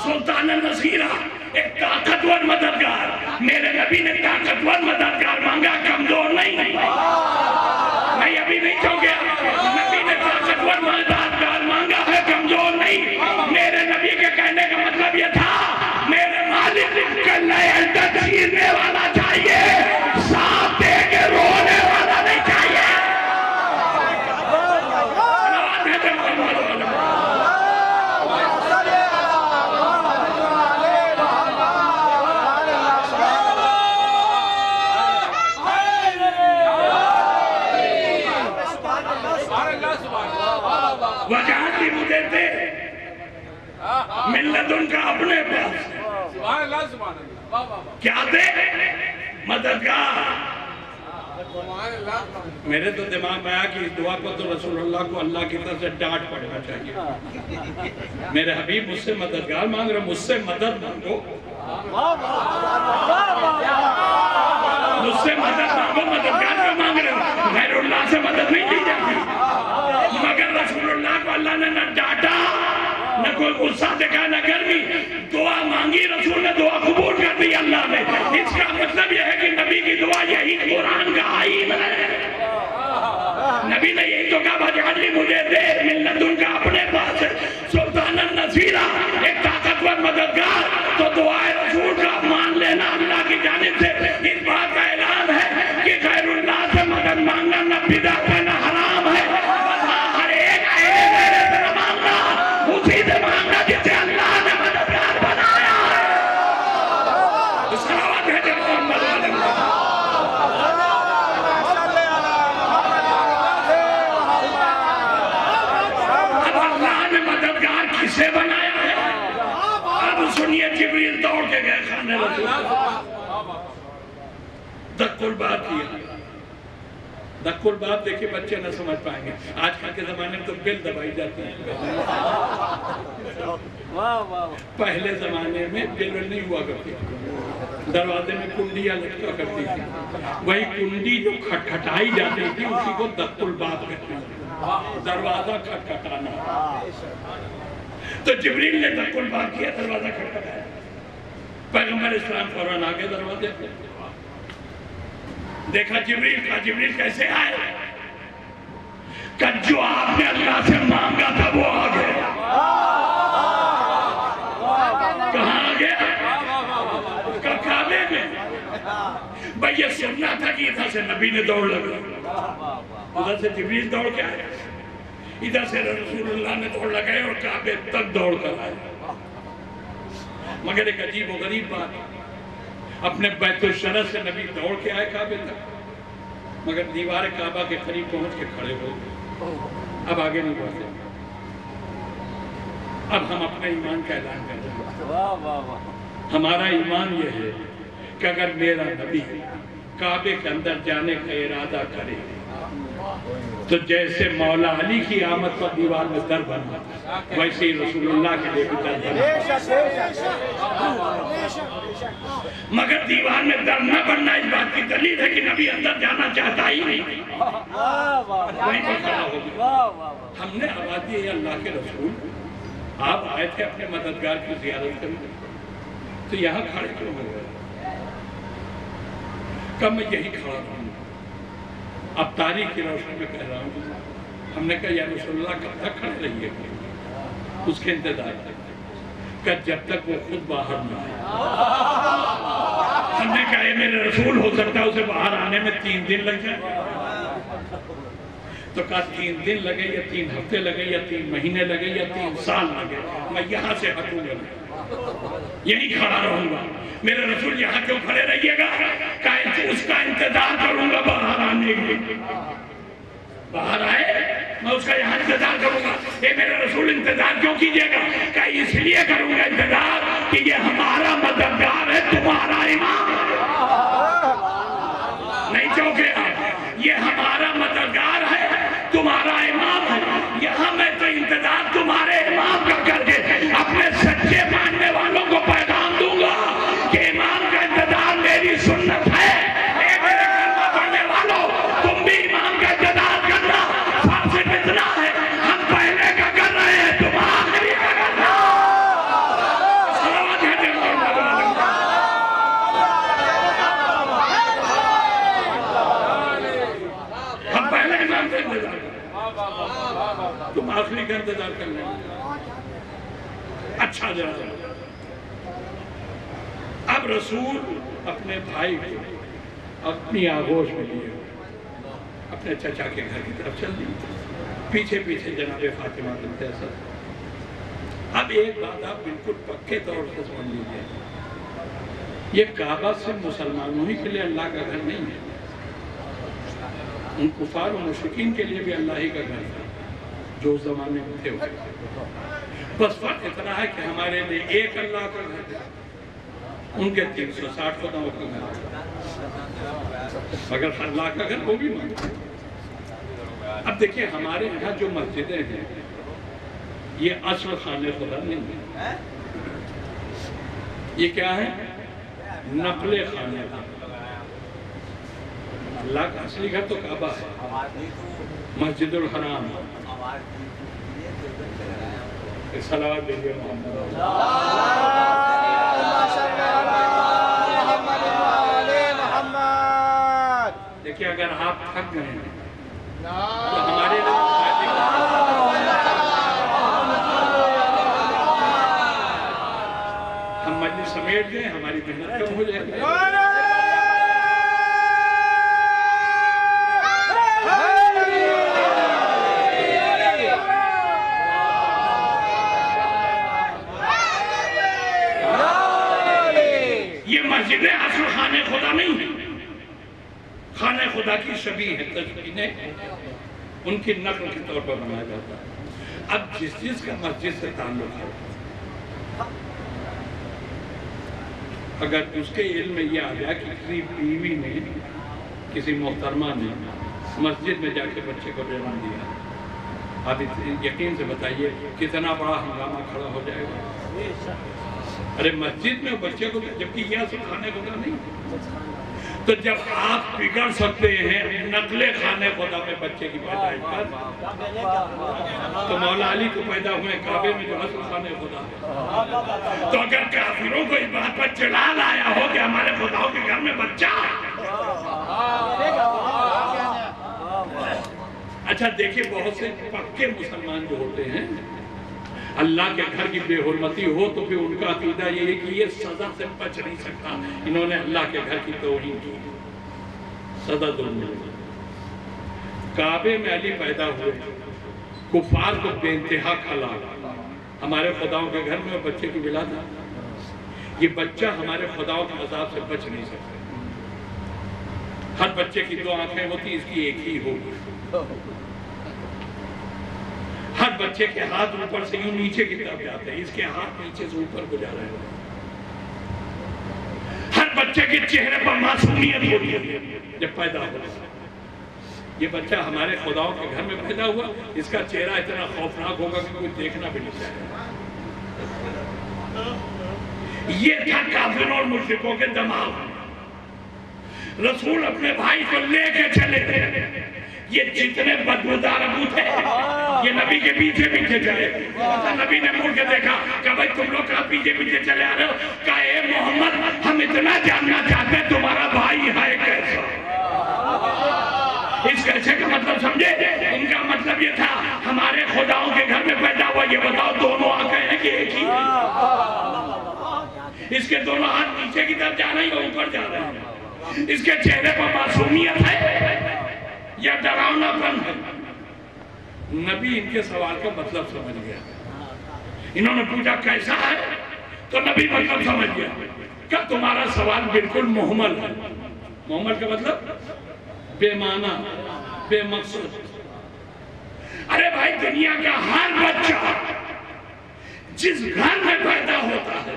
سلطانا نصیرا ایک طاقتور مددگار. میرے نبی نے طاقتور مددگار مانگا، کمزور نہیں. میں ابھی نہیں چھو گیا. نبی نے طاقتور مددگار مانگا ہے، کمزور نہیں. میرے نبی کے کہنے کا مطلب یہ تھا میرے وجہت ہی مجھے دے ملت ان کا اپنے پاس کیا دے مددگار. میرے تو دماغ میں آیا کہ اس دعا کو تو رسول اللہ کو اللہ کی طرف سے ڈانٹ پڑنا چاہیے. میرے حبیب مجھ سے مددگار مانگ رہے, مجھ سے مدد مانگو, مجھ سے مدد مانگو. مددگار کیوں مانگ رہے ہو؟ غیر اللہ سے مدد نہیں لی جاتی. مگر رسول اللہ کو اللہ نے نہ ڈانٹا, نہ کوئی غصہ دکھا, نہ گرمی. دعا مانگی, رسول نے دعا قبول کر دی اللہ نے. اس کا مطلب یہ ہے کہ نبی کی دعا یہی قرآن کا آئین ہے. نبی نے یہی تو کہا بھجالی مجھے دے ملت ان کا اپنے پاس ہے. سلطان النصیرہ ایک طاقتور مددگار. تو دعائے رسول کا مان لینا اللہ کی جانب سے اس بات کا اعلان ہے کہ غیر اللہ سے مدد مانگنا نہ بدعت ہے نہ حرام ہے. ہر ایک اسی سے مانگنا جسے اللہ نے مددگار بنایا ہے. صلوات ہے محمد علیہ وسلم. اب اللہ نے مددگار کسے بنایا ہے؟ اب سنیے, جبریل دوڑ کے گئے خانے رسول. دق الباب کیا. دق الباب دیکھیں بچے نہ سمجھ پائیں گے. آج کل کے زمانے میں تو بل دبائی جاتی ہے. پہلے زمانے میں بل نہیں ہوا کرتی, دروازے میں کنڈیاں لٹکا کرتی تھی. وہی کنڈی جو کھٹکھٹائی جاتی تھی اسی کو دق الباب کہتے ہیں, دروازہ کھٹکھٹانا. تو جبریل نے دق الباب کیا, دروازہ کھٹکھٹایا. پیغمبر اسلام فوراً آگے دروازے پہ دیکھا جبریل کا. جبریل کیسے آئے؟ کہ جو آپ نے اللہ سے مانگا تھا وہ آ گیا. کہاں آ گیا؟ کہ کعبے میں. بھئی یہ سننا تھا کہ ادھر سے نبی نے دوڑ لگا, ادھر سے جبریل دوڑ کے آئے, ادھر سے رسول اللہ نے دوڑ لگائے اور کعبے تک دوڑ کر آئے. مگر ایک عجیب و غریب بات, اپنے بیت الشرف سے نبی دوڑ کے آئے کعبے تک, مگر دیوار کعبہ کے قریب پہنچ کے کھڑے ہوئے. اب آگے نہیں بڑھتے. اب ہم اپنے ایمان کا اعلان کر رہے ہیں. ہمارا ایمان یہ ہے کہ اگر میرا نبی کعبے کے اندر جانے کا ارادہ کرے تو جیسے مولا علی کی آمد پر دیوار میں در بنا ویسے ہی رسول اللہ کے لیے بھی در بنا. مگر دیوار میں در نہ بننا اس بات کی دلیل ہے کہ نبی اندر جانا چاہتا ہی نہیں. وہیں پر کھڑا ہو گیا. ہم نے آواز دی ہے اللہ کے رسول آپ آئے تھے اپنے مددگار کی زیارت کرنے, تو یہاں کھڑے کیوں ہو گئے؟ کہ میں یہی کھڑا ہوں. اب تاریخ کی روشنی میں کہہ رہا ہوں. ہم نے کہا یا رسول اللہ کب تک کھڑے رہیے گا؟ اس کے انتظار کہ جب تک وہ خود باہر نہ آئے. ہم نے کہا یہ میرے رسول ہو سکتا ہے اسے باہر آنے میں 3 دن لگ جائے. تو کہا 3 دن لگے یا 3 ہفتے لگے یا 3 مہینے لگے یا 3 سال لگے, میں یہاں سے ہٹوں گا, یہی کھڑا رہوں گا. میرے رسول یہاں کیوں کھڑے رہیے گا؟ کہ اس کا انتظار کروں گا باہر آنے کے لیے. باہر آئے میں اس کا یہاں انتظار کروں گا. اے میرے رسول انتظار کیوں کیجئے گا؟ کہ اس لیے کروں گا انتظار کہ یہ ہمارا مددگار ہے, تمہارا امام. نہیں چوکے آپ, یہ ہمارا مددگار ہے, تمہارا امام ہے. یہاں میں تو انتظار تمہارے امام کا کر کے اپنے سچے ماننے والوں کو پیغام دوں گا کہ امام کا انتظار میری سنت ہے. اے میرے کلمہ پڑھنے والوں, تم بھی امام کا انتظار کرنا. فاصل اتنا ہے, ہم پہلے کا کر رہے ہیں, تم آخری کا کرنا. صلوات ہے محمد علیہ وسلم. ہم پہلے امام کا انتظار کریں, تم آخری کا انتظار کرنے. اچھا جناب, اب رسول اپنے بھائی کو اپنی آغوش میں لیے اپنے چچا کے گھر کی طرف چل دی. پیچھے پیچھے جناب فاطمہ بنت اسد۔ اب ایک بات آپ بالکل پکے طور سے سمجھ لیجیے، یہ کعبہ صرف مسلمانوں ہی کے لیے اللہ کا گھر نہیں ہے، ان کفار و مشرکین کے لیے بھی اللہ ہی کا گھر ہے جو اس زمانے میں تھے ہوئے۔ بس فرق اتنا ہے کہ ہمارے لیے ایک اللہ کا گھر ہے، ان کے 360 خداؤں کا گھر ہے، مگر اللہ کا گھر وہ بھی مانتے ہیں۔ اب دیکھیں ہمارے یہاں جو مسجدیں ہیں یہ اصل خانہ خدا نہیں ہے، یہ کیا ہے؟ نقل خانہ خدا۔ اللہ کا اصلی گھر تو کعبہ ہے، مسجد الحرام۔ صلوات دیجیے محمد۔ دیکھیں اگر آپ تھک گئے ہیں تو ہمارے ہم مجلس سمیٹ دیں، ہماری محنت کم ہو جائے گی۔ یہ مسجد اصل خانہ خدا نہیں ہے، خانہ خدا کی شبیہ ہے، تشبیہیں ان کی نقل کے طور پر بنایا جاتا ہے۔ اب جس کا مسجد سے تعلق ہے، اگر اس کے علم میں یہ آ گیا کہ کسی بیوی نے، کسی محترمہ نے مسجد میں جا کے بچے کو جنم دیا، آپ یقین سے بتائیے کتنا بڑا ہنگامہ کھڑا ہو جائے گا۔ ارے مسجد میں بچے کو، جبکہ یہ اصل خانہ خدا نہیں، تو جب آپ بگڑ سکتے ہیں نقل خانہ خدا میں بچے کی پیدائش پر، تو مولا علی کو پیدا ہوئے کعبے میں جو اصل خانہ خدا ہے۔ تو اگر کافروں کو اس بات پر جلال آیا ہو کہ ہمارے خداؤں کے گھر میں بچہ، اچھا دیکھیں بہت سے پکے مسلمان جو ہوتے ہیں، اللہ کے گھر کی بے حرمتی ہو تو پھر ان کا عقیدہ یہ ہے کہ یہ سزا سے بچ نہیں سکتا، انہوں نے اللہ کے گھر کی توہین کی، سزا دونوں ملے۔ کعبے میں علی پیدا ہوئے، کفار کو بے انتہا کھلا، ہمارے خداؤں کے گھر میں بچے کی ولادت، یہ بچہ ہمارے خداؤں کے عذاب سے بچ نہیں سکتا۔ ہر بچے کی 2 آنکھیں ہوتی، اس کی ایک ہی ہوگی۔ ہر بچے کے ہاتھ اوپر سے یوں نیچے کی طرف جاتے ہیں، اس کے ہاتھ نیچے سے اوپر کو جا رہے ہیں۔ ہر بچے کے چہرے پر معصومیت ہوتی ہے جب پیدا ہوا۔ یہ بچہ ہمارے خداؤں کے گھر میں پیدا ہوا، اس کا چہرہ اتنا خوفناک ہوگا کہ کوئی دیکھنا بھی نہیں چاہے۔ یہ تھا کافروں اور مشرکوں کے دماغ۔ رسول اپنے بھائی کو لے کے چلے تھے، یہ جتنے بدبودار ابو تھے یہ نبی کے پیچھے پیچھے چلے۔ نبی نے مڑ کے دیکھا کہ بھائی تم لوگ کہاں پیچھے پیچھے چلے آ رہے ہو؟ کہا اے محمد ہم اتنا جاننا چاہتے ہیں تمہارا بھائی ہے کیسا۔ اس کیسے کا مطلب سمجھے؟ ان کا مطلب یہ تھا ہمارے خداؤں کے گھر میں پیدا ہوا، یہ بتاؤ دونوں آنکھیں ہیں کہ ایک ہی؟ اس کے دونوں ہاتھ نیچے کی طرف جا رہے ہیں یا اوپر جا رہے ہیں؟ اس کے چہرے پر معصومیت ہے یا ڈراؤنا پن ہے؟ نبی ان کے سوال کا مطلب سمجھ گیا۔ انہوں نے پوچھا کیسا ہے؟ تو نبی مطلب سمجھ گیا کہ تمہارا سوال بالکل محمل ہے۔ محمل کا مطلب بے معنی، بے مقصد۔ ارے بھائی دنیا کا ہر بچہ جس گھر میں پیدا ہوتا ہے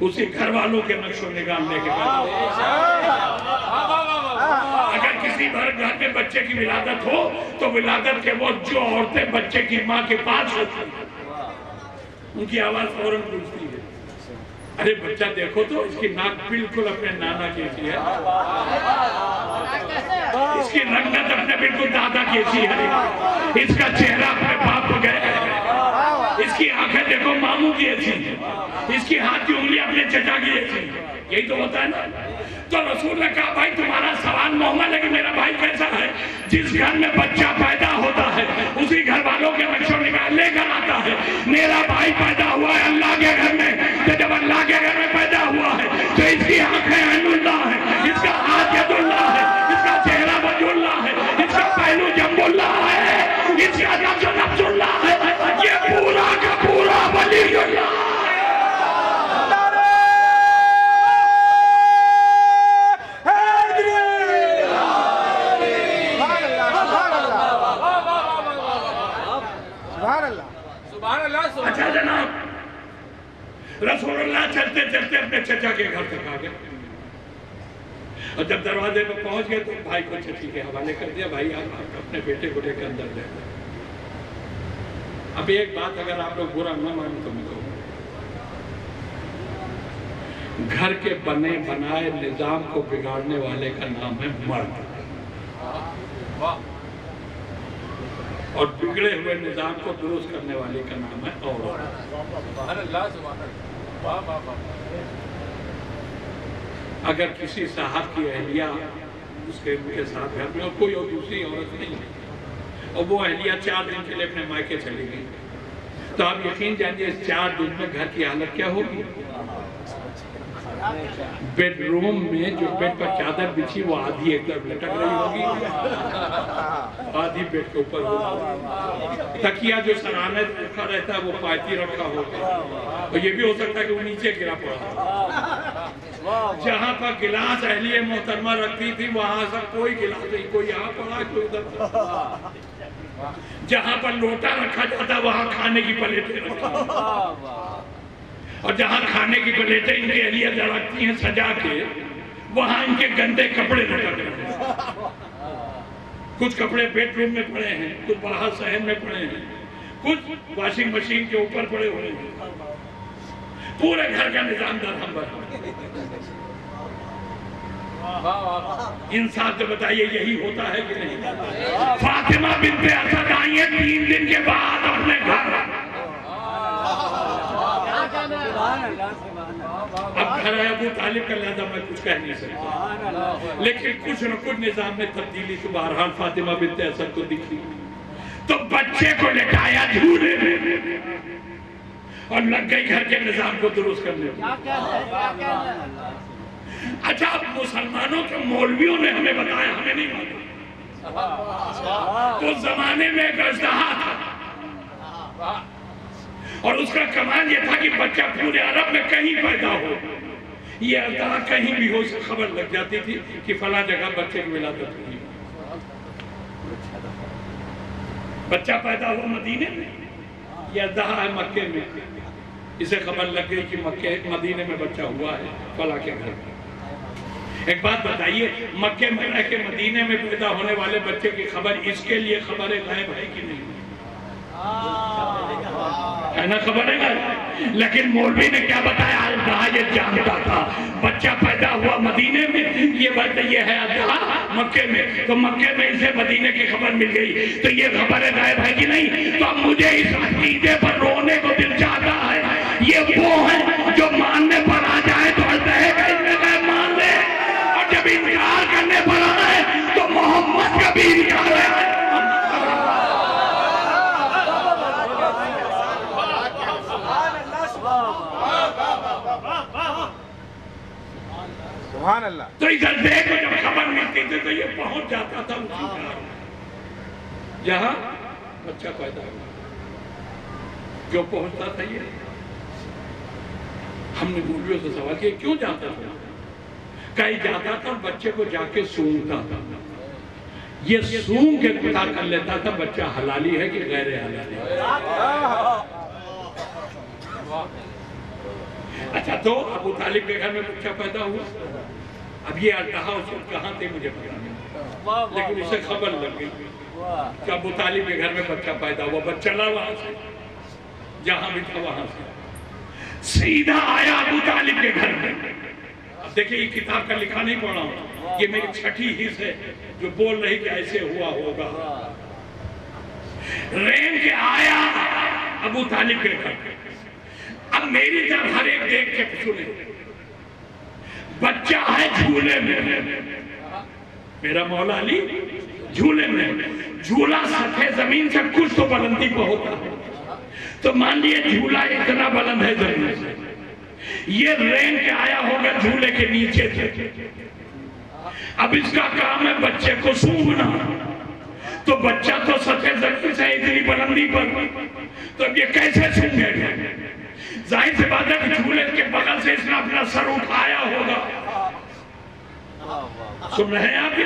اسی گھر والوں کے نقش و نگاہ لے کے پیدا ہوتا ہے۔ اگر کسی گھر میں بچے کی ولادت ہو تو ولادت کے وقت جو عورتیں بچے کی ماں کے پاس ہوتی ہیں ان کی آواز فوراً گونجتی ہے، ارے بچہ دیکھو تو اس کی ناک بالکل اپنے نانا کیسی ہے، اس کی رنگت اپنے بالکل دادا کیسی ہے، اس کا چہرہ اپنے باپ کو گئے ہے، اس کی آنکھیں دیکھو ماموں کی ایسی ہیں، اس کی ہاتھ کی انگلی اپنے چچا کی ایسی ہیں۔ یہی تو ہوتا ہے نا۔ تو رسول نے کہا بھائی تمہارا سوال محمل ہے کہ میرا بھائی کیسا ہے؟ جس گھر میں بچہ پیدا ہوتا ہے اسی گھر والوں کے نقش و نگاہ لے کر آتا ہے۔ میرا بھائی پیدا ہوا ہے اللہ کے گھر میں، تو جب اللہ کے گھر میں پیدا ہوا ہے تو اس کی آنکھیں عین اللہ ہے، اس کا ہاتھ ید اللہ ہے، اس کا چہرہ وجہ اللہ ہے، اس کا پہلو جنب اللہ ہے، اس سبحان اللہ سبحان اللہ. اچھا جناب، رسول اللہ چلتے چلتے اپنے چچا کے گھر تک آ گئے، اور جب دروازے پہ پہنچ گئے تو بھائی کو چچی کے حوالے کر دیا، بھائی آپ اپنے بیٹے کو لے کے اندر لے گئے. اب ایک بات اگر آپ لوگ برا نہ مانیں تو میں کہوں، گھر کے بنے بنائے نظام کو بگاڑنے والے کا نام ہے مرد، اور بگڑے ہوئے نظام کو درست کرنے والے کا نام ہے عورت. اگر کسی صاحب کی اہلیہ اس کے ساتھ گھر میں اور کوئی اور دوسری عورت نہیں ہے، اور وہ اہلیہ 4 دن کے لیے اپنے مائکے چلی گئی، تو آپ یقین جانیے اس 4 دن میں گھر کی حالت کیا ہوگی؟ بیڈ روم میں جو بیڈ پر چادر بچھی وہ آدھی ایک طرف لٹک رہی ہوگی، آدھی بیڈ کے اوپر ہوگی، تکیہ جو سرانے رکھا رہتا ہے وہ پایتی رکھا ہوگا، اور یہ بھی ہو سکتا ہے کہ وہ نیچے گرا پڑا. جہاں پر گلاس اہلیہ محترمہ رکھتی تھی وہاں سے کوئی گلاس نہیں، کوئی یہاں پڑا کوئی ادھر پڑا. جہاں پر لوٹا رکھا جاتا وہاں کھانے کی پلیٹیں رکھا، اور جہاں کھانے کی پلیٹیں ان کی اہلیہ رکھتی ہیں سجا کے وہاں ان کے گندے کپڑے رکھا رہے ہیں. کچھ کپڑے بیڈ روم میں پڑے ہیں، کچھ باہر صحن میں پڑے ہیں، کچھ واشنگ مشین کے اوپر پڑے ہوئے ہیں. پورے گھر کا نظام درہم برہم. انصاف سے بتائیے یہی ہوتا ہے کہ نہیں؟ فاطمہ بنت اسد آئی ہیں 3 دن کے بعد اپنے گھر. اب گھر ہے ابو طالب کا لہذا میں کچھ کہہ نہیں سکتا، لیکن کچھ نہ کچھ نظام میں تبدیلی تو بہرحال فاطمہ بنت اسد کو دکھی. تو بچے کو لٹایا جھولے میں اور لگ گئی گھر کے نظام کو درست کرنے میں. اچھا اب مسلمانوں کے مولویوں نے ہمیں بتایا، ہمیں نہیں معلوم. اس زمانے میں ایک اژدہا تھا، اور اس کا کمال یہ تھا کہ بچہ پورے عرب میں کہیں پیدا ہو، یہ اژدہا کہیں بھی ہو اسے خبر لگ جاتی تھی کہ فلاں جگہ بچے کی ولادت ہوئی. بچہ پیدا ہوا مدینے میں، یہ اژدہا ہے مکے میں، اسے خبر لگ گئی کہ مدینے میں بچہ ہوا ہے فلاں کے گھر میں. ایک بات بتائیے، مکے میں رہ کے مدینے میں پیدا ہونے والے بچے کی خبر اس کے لیے خبر غائب ہے کہ نہیں؟ ہے نا خبر ہے غائب. لیکن مولوی نے کیا بتایا؟ اژدہا یہ جانتا تھا بچہ پیدا ہوا مدینے میں، یہ بات یہ ہے اژدہا مکے میں، تو مکے میں اسے مدینے کی خبر مل گئی، تو یہ خبر غائب ہے کہ نہیں؟ تو اب مجھے اس عقیدے پر رونے کو دل چاہتا ہے. یہ وہ ہے جو ماننے پر آ جائے تو اژدہے کا غائب مان لے، اور جب انکار کرنے پر آئے تو محمد کا بھی انکار ہے. سبحان اللہ. تو ادھر دیکھو جب خبر ملتی تھی تو یہ پہنچ جاتا تھا اسی جگہ جہاں بچہ پیدا ہوا. جو پہنچتا تھا یہ ہم نے مولویوں سے سوال کیا کیوں جاتا تھا؟ کہیں جاتا تھا بچے کو جا کے سونگتا تھا، یہ سونگ کے پتا کر لیتا تھا بچہ حلالی ہے کہ غیر حلالی ہے. اچھا تو ابو طالب کے گھر میں بچہ پیدا ہوا. اب یہ اژدہا اس وقت کہاں تھے مجھے پتا نہیں، لیکن اسے خبر لگ گئی کہ ابو طالب کے گھر میں بچہ پیدا ہوا. بچہ چلا وہاں سے، جہاں بھی تھا وہاں سے سیدھا آیا ابو طالب کے گھر میں. اب دیکھیں یہ کتاب کا لکھا نہیں پڑھا ہوں، یہ میری چھٹی حص ہے جو بول رہی کہ ایسے ہوا ہوگا. رین کے آیا ابو طالب کے گھر. اب میری طرف ہر ایک دیکھ کے سنے، بچہ ہے جھولے میں، میرا مولا علی جھولے میں. جھولا سطح زمین سے کچھ تو بلندی پہ ہوتا ہے، تو مان لیے جھولا اتنا بلند ہے زمین سے. یہ رین کے آیا ہوگا جھولے کے نیچے تھے. اب اس کا کام ہے بچے کو سونگنا، تو بچہ تو سطح زمین سے اتنی بلندی پر، تو اب یہ کیسے سونگے گا؟ ظاہر سے بات ہے کہ جھولے کے بغل سے اس نے اپنا سر اٹھایا ہوگا. سن رہے ہیں آپ یہ؟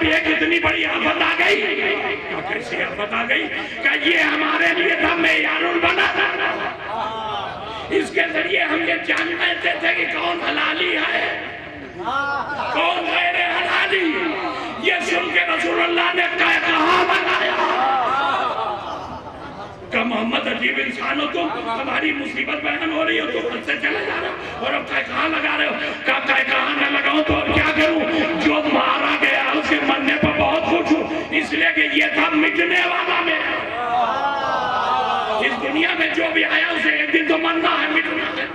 اب ایک اتنی بڑی آفت آ گئی. کیا کیسی آفت آ گئی کہ یہ ہمارے لیے تھا معیار البنا. اس کے ذریعے ہم یہ جانتے تھے کہ کون حلالی ہے کون غیر حلالی. یہ سن کے رسول اللہ نے کہا بنایا کہ محمد عجیب انسان ہو تم, ہماری مصیبت بیان ہو رہی ہو تو خود سے چلے جا رہے ہو اور اب کہاں لگا رہے ہو. کہاں نہ لگاؤں تو اب کیا کروں, جو مارا گیا اس کے مرنے پر بہت خوش ہوں, اس لیے کہ یہ تھا مٹنے والا میں. اس دنیا میں جو بھی آیا اسے ایک دن تو مرنا ہے, مٹنا ہے,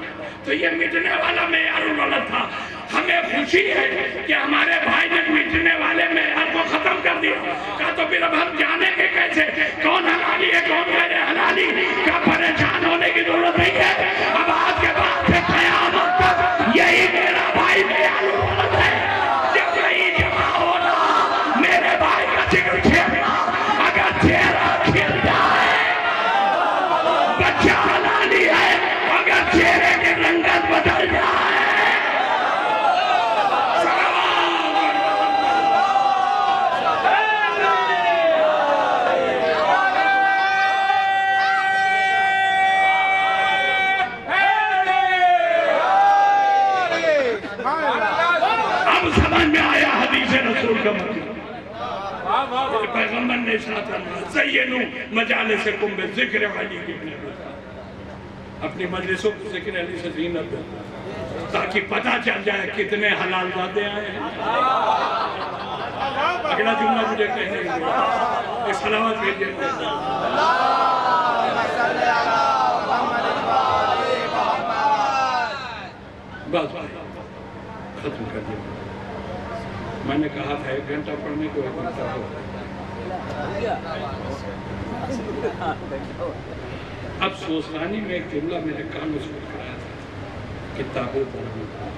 تو یہ مٹنے والا معیار الولد تھا. ہمیں خوشی ہے کہ ہمارے بھائی نے مٹنے والے معیار کو ختم کر دیا. کہا تو پھر اب ہم جانے کے کیسے کون حلالی ہے کون غیر حلالی, کیا پریشان ہونے کی ضرورت نہیں ہے. اب آج کے بعد سے قیامت تک یہی میرا بھائی معیار الولد ہے. جب یہی جمع ہونا میرے بھائی کا ذکر چھیڑنا, اگر چہرہ کھل جائے بچہ حلالی ہے, اگر چہرے کی رنگت بدل جائے پیغمبر نے ارشاد فرمایا زینوا مجالسکم بذکر علی ابن ابی طالب. اپنی مجلسوں کو ذکر علی سے زینت دو تاکہ پتہ چل جائے کتنے حلال زادے آئے ہیں. اگلا جملہ مجھے کہنے گے صلوات بھیجئے. بس ختم کر دیا. میں نے کہا تھا 1 گھنٹہ پڑھنے کو 1 گھنٹہ ہو. اب سوسرانی میں ایک جملہ میرے کانوں سے کرایا تھا کہ تابوت پڑھنا,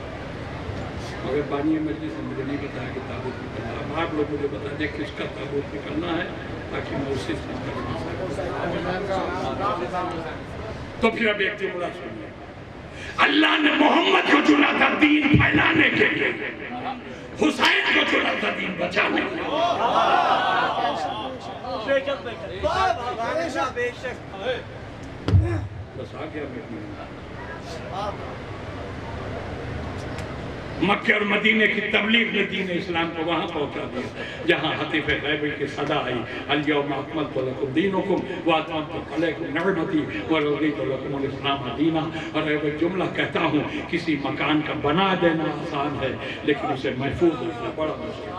مگر بانی مجلس سے مجھے نہیں بتایا کہ تابوت نکلنا. اب آپ لوگ مجھے بتا دیں کس کا تابوت نکلنا ہے تاکہ میں اسی سے تو پھر اب ایک جملہ سنیے. اللہ نے محمد کو چنا تھا دین پھیلانے کے لیے, حسین کو چنا تھا دین بچانے کے لیے. بس آ گیا مکہ اور مدینے کی تبلیغ نے دین اسلام کو وہاں پہنچا دیا جہاں حتیف غیبی کی صدا آئی الیوم اکملت لکم دینکم واتممت علیکم نعمتی ورضیت لکم الاسلام دینا. اور ایک جملہ کہتا ہوں, کسی مکان کا بنا دینا آسان ہے لیکن اسے محفوظ رکھنا بڑا مشکل.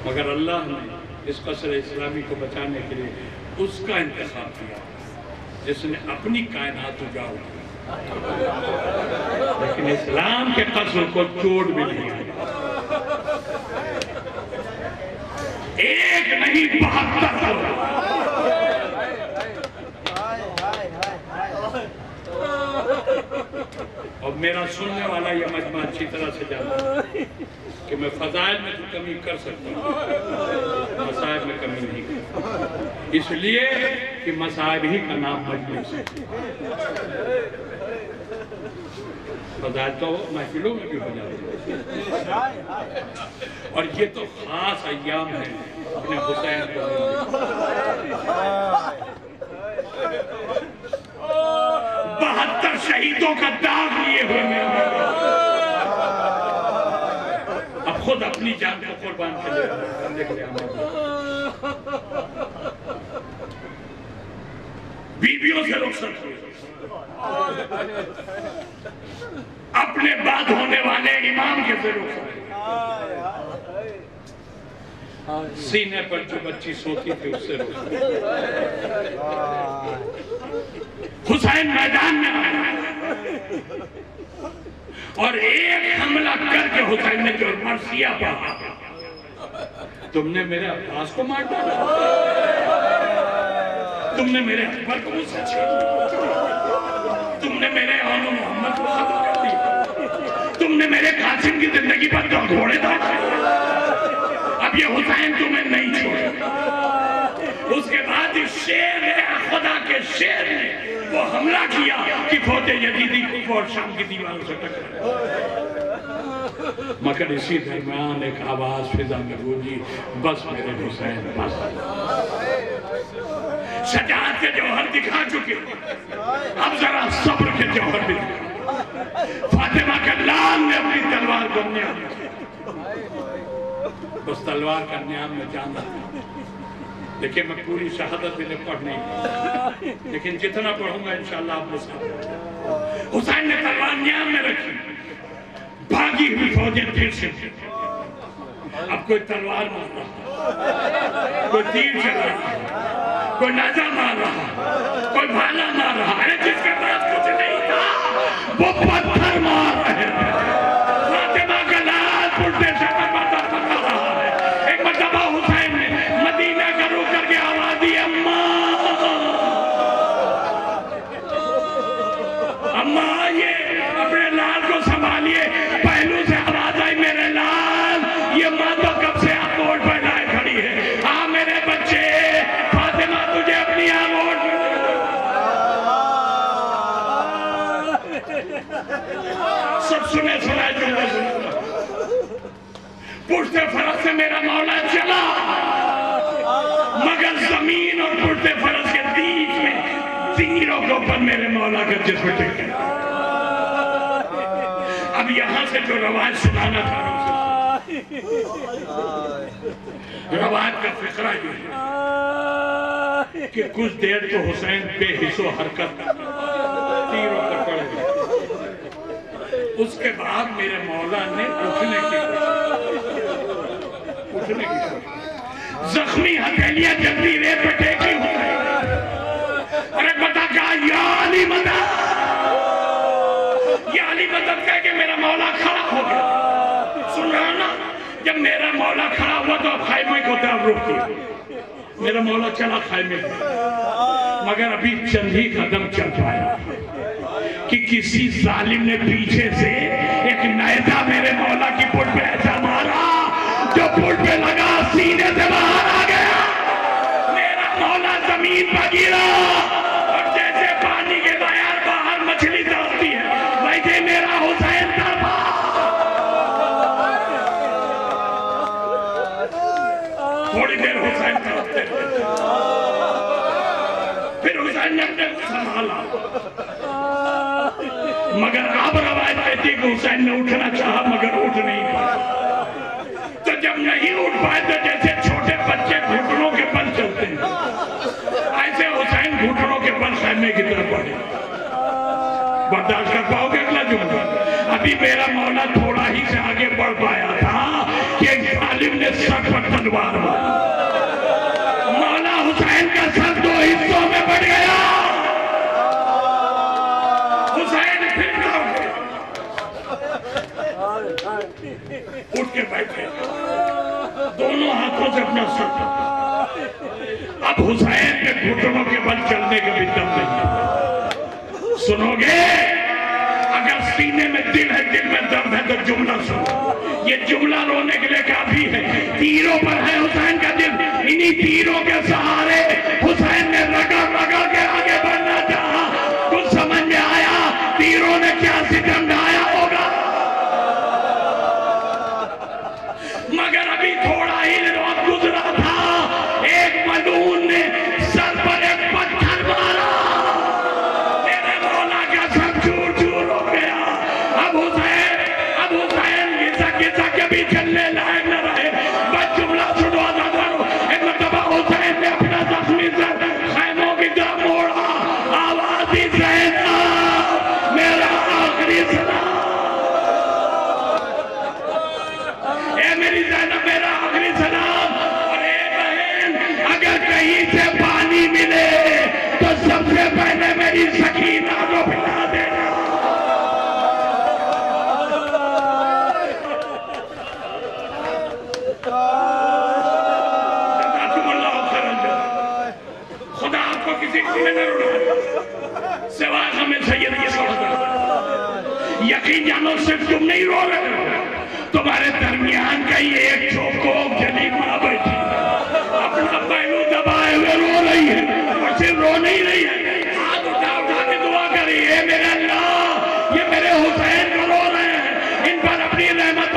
مگر اللہ نے اس قصر اسلامی کو بچانے کے لیے اس کا انتخاب کیا جس نے اپنی کائنات اجاڑ کی, لیکن اسلام کے قصر کو چوٹ بھی نہیں آئی. ایک نہیں 72 اور میرا سننے والا یہ مجمع اچھی طرح سے جانا کہ میں فضائل میں تو کمی کر سکتا ہوں, مصائب میں کمی نہیں کرتا, اس لیے کہ مصائب ہی کا نام مجلس ہے. فضائل تو محفلوں میں بھی ہو جاتے ہیں, اور یہ تو خاص ایام ہیں اپنے حسین کو 72 شہیدوں کا داغ لیے ہوئے میں اب خود اپنی جان کو قربان کرنے کے لیے بیویوں سے رخصت ہوئے, اپنے بعد ہونے والے امام کے سے رخصت ہوئے, سینے پر جو بچی سوتی تھی اس سے رخصت ہوئے. حسین میدان میں آیا اور ایک حملہ کر کے حسین نے جو مرثیہ پڑھا, تم نے میرے عباس کو مار ڈالا, تم نے میرے اکبر کو مجھ سے چھیڑ, تم نے میرے آن محمد کو ختم کر دیا, تم نے میرے قاسم کی زندگی پر جو گھوڑے دھا کر, اب یہ حسین تمہیں نہیں چھوڑے. اس کے بعد اس شیر نے, خدا کے شیر نے وہ حملہ کیا کہ فوت یزیدی کو اور شام کی دیواروں سے ٹکرا. مگر اسی درمیان ایک آواز فضا میں گونجی، بس میرے حسین بس۔ شجاعت کے جوہر دکھا چکے، اب ذرا صبر کے جوہر بھی دکھا۔ فاطمہ کا لال نے اپنی تلوار کو نیام بس تلوار کا نیام میں جانا تھا۔ دیکھیں میں پوری شہادت انہیں پڑھ نہیں، لیکن جتنا پڑھوں گا انشاءاللہ آپ نے ساتھ۔ حسین نے تلوار نیام میں رکھی، بھاگی ہوئی فوجیں پھر سے، اب کوئی تلوار مار رہا، کوئی تیر چلا رہا، کوئی نیزہ مار رہا، کوئی بھالا مار رہا ہے، جس کے پاس کچھ نہیں تھا وہ پتھر مار رہے ہیں۔ فاطمہ کا لال پلٹے سے پتھر پکڑ رہا ہے۔ ایک مرتبہ حسین نے مدینہ کا روک کر کے آواز دی، اماں اماں آئیے، اپنے لال کو سنبھالیے۔ پہلو سے آواز آئی، میرے لال، یہ ماں تو کب سے آگوٹ پہنائے کھڑی ہے، آ میرے بچے، فاطمہ تجھے اپنی آگوٹ سب سنے سنائے جملہ سنے۔ پشت فرس سے میرا مولا چلا، مگر زمین اور پشت فرس کے بیچ میں تیروں کے اوپر میرے مولا کا جسم ٹک گیا۔ اب یہاں سے جو روایت سنانا تھا روایت کا فقرہ یہ ہے کہ کچھ دیر تو حسین بے حس و حرکت تیروں پر پڑ گئے۔ اس کے بعد میرے مولا نے اٹھنے کی کوشش، زخمی ہتھیلیاں جلدی ریت پہ ٹیکی ہوئے، اور ایک بتا کہا یا علی مدد، یا علی مدد کہہ کے میرا مولا کھڑا ہو گیا۔ سن رہا نا، جب میرا مولا کھڑا ہوا تو اب خیمے کو طرف رک دیا۔ میرا مولا چلا خیمے میں، مگر ابھی چند ہی قدم چل پایا کہ کسی ظالم نے پیچھے سے ایک نیزہ میرے مولا کی پٹ پہ ایسا مارا، جو پٹ پہ لگا سینے سے باہر آ گیا۔ میرا مولا زمین پر گرا، اور جیسے پانی کے بغیر باہر مچھلی تڑپتی ہے، ویسے میرا حسین تڑپا۔ تھوڑی دیر حسین تڑپتے رہے، پھر حسین نے اپنے کو سنبھالا، مگر اب روایت کہتی کہ حسین نے اٹھنا چاہا مگر اٹھ نہیں پایا۔ تو جب نہیں اٹھ پائے تو جیسے چھوٹے بچے گھٹنوں کے بل چلتے ہیں، ایسے حسین گھٹنوں کے بل خیمے کی طرف بڑھے۔ برداشت کر پاؤ گے اگلا جملہ؟ ابھی میرا مولا تھوڑا ہی سے آگے بڑھ پایا تھا کہ ایک ظالم نے سر پر تلوار ماری، مولا حسین کا سر دو حصوں میں بڑھ گیا۔ اٹھ کے بیٹھے، دونوں ہاتھوں سے اپنا سر پکڑا۔ اب حسین کے گھٹنوں کے بل چلنے کے بھی دم نہیں ہے۔ سنو گے؟ اگر سینے میں دل ہے، دل میں درد ہے تو جملہ سنو۔ یہ جملہ رونے کے لیے کافی ہے۔ تیروں پر ہے حسین کا دل، انہی تیروں کے سہارے حسین نے رگڑ رگڑ کے آگے بڑھنا چاہا۔ کچھ سمجھ میں آیا تیروں نے کیا ستم ڈھایا ہوگا، مگر ابھی تھوڑا ہی وقت گزرا تھا، ایک ملعون نے سر پر ایک پتھر مارا، میرے مولا کا سر چور چور ہو گیا۔ اب حسین گھسا کے بھی چلنے لائق نہ رہے۔ بس جملہ سنو آزادارو، ایک مرتبہ حسین نے اپنا زخمی سر خیموں کی طرف موڑا، آواز دی زینب میرا آخری سلام، اے میری زینب میرا آخری سلام، اور اے بہن اگر کہیں سے پانی ملے تو سب سے پہلے میری سکینہ کو پلا دینا۔ خدا آپ کو کسی کو میں نہ رونا سوائے ہمیں سید یہ سوڑا، یقین جانو صرف تم نہیں رو رہے ہو، تمہارے درمیان کا یہ ایک چوکوک جلی ماں بیٹھی اپنا پہلو دبائے ہوئے رو رہی ہے، اور صرف رو نہیں رہی ہے، ہاتھ اٹھا کے دعا کری، اے میرے اللہ یہ میرے حسین کو رو رہے ہیں، ان پر اپنی رحمت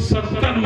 70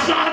7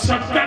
70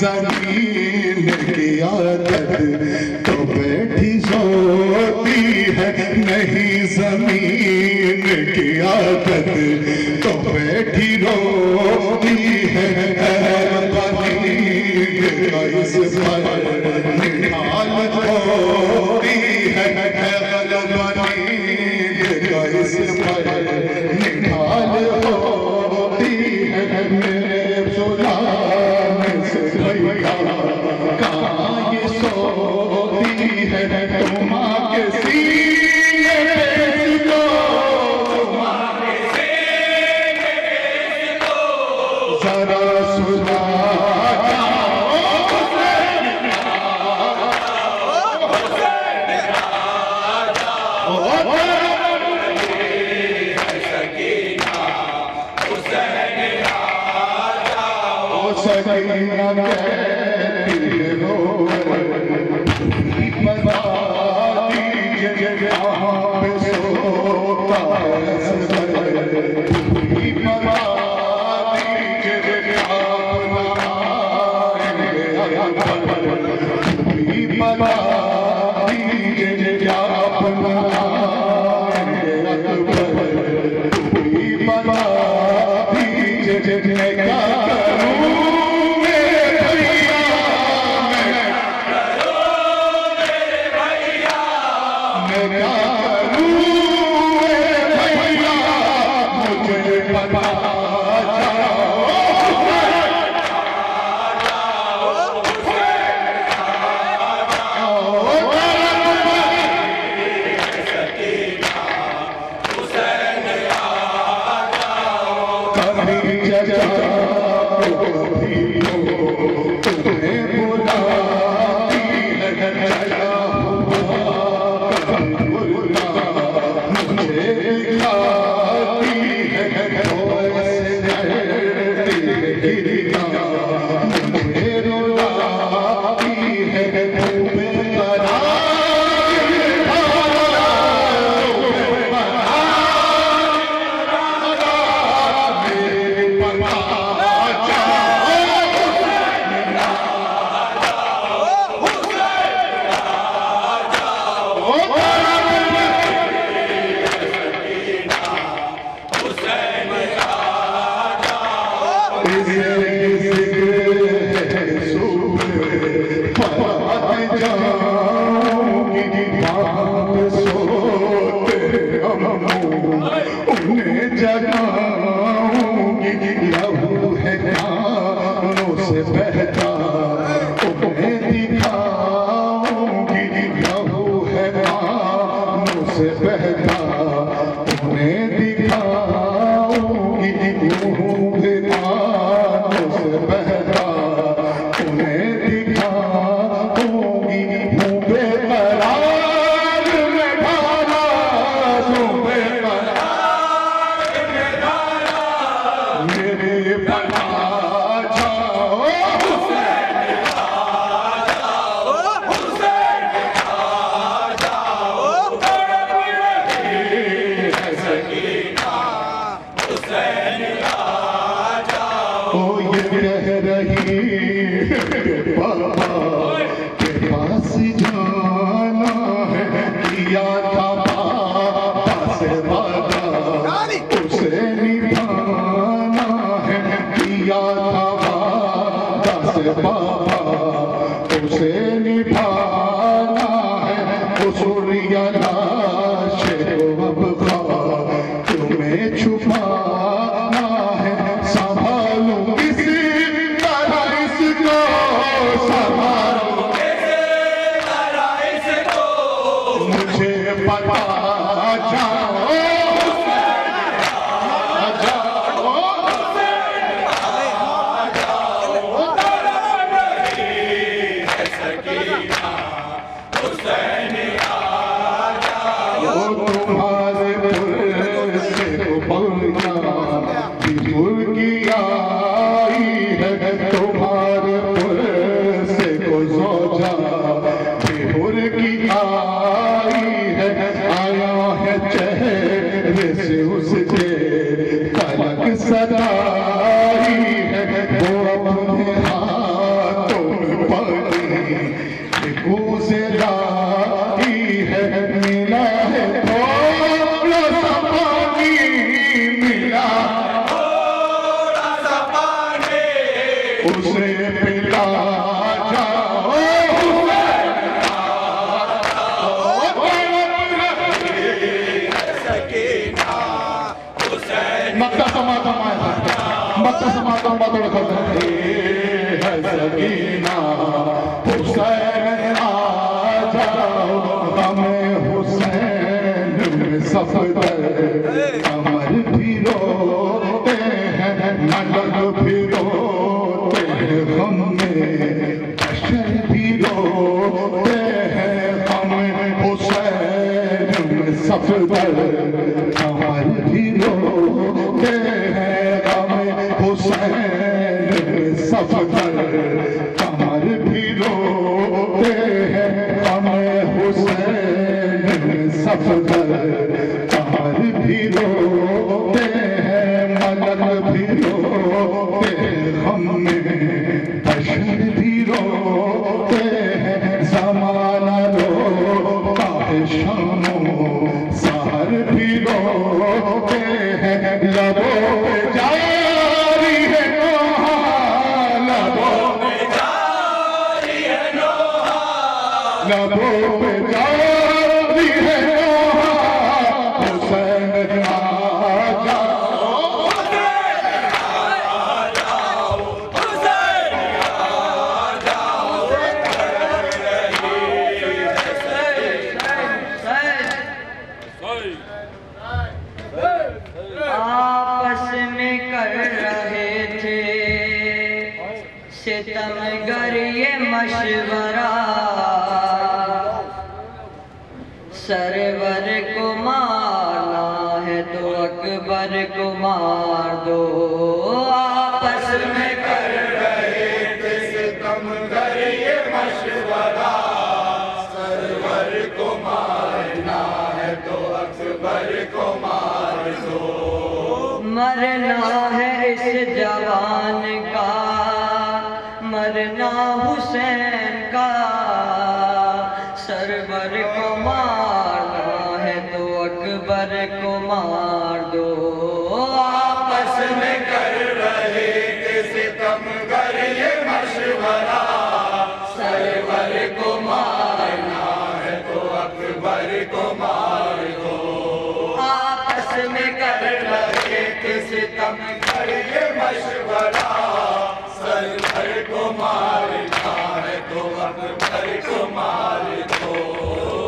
زمین کی عادت تو بیٹھی سوتی ہے نہیں زمین کی عادت تو بیٹھی روتی ہے اس پر نکال ہوتی ہے اس پر نکال ہوتی ہے میرے سلام سے بھیا کہاں یہ سوتی ہے تم کے سینے کو ذرا سنا سکینہ کہتی ہے رو بتا دیجئے جہاں پہ سوتا ہے بتا دیجئے محمد الخطی ہے سکینہ حسین آ جاؤ غم حسین میں صفدر کمر بھی روتے ہیں ملک بھی روتے ہیں غم میں بشر بھی روتے ہیں غم حسین میں صفدر کمر بھی روتے ہیں غم حسین میں صفدر کمر بھی روتے ہیں غم حسین میں صفدر کمر بھی روتے ہیں ملک بھی روتے ہیں غم میں بشر بھی روتے ہیں زمانہ روتا ہے شام و سحر بھی روتے ہیں لبوں پہ جاری ہے نوحہ لبوں پہ جاری ہے نوحہ لبوں پہ جاری ہے نوحہ حسین آ جاؤ آپس میں کر رہے تھے ستمگر یہ مشورہ سرور کو مارنا ہے تو اکبر کو مار دو آپس میں کر رہے تھے ستمگر یہ مشورہ سرور کو مارنا ہے تو اکبر کو مار دو مرنا ہے اس جوان کا مرنا حسین کا سرور کو مارنا ہے تو اکبر کو مار دو آپس میں کر رہے تھے ستمگر یہ مشورہ سرور کو مارنا ہے تو اکبر کو مار دو آپس میں کر رہے تھے ستمگر یہ مشورہ سرور کو مارنا ہے تو اکبر کو مار دو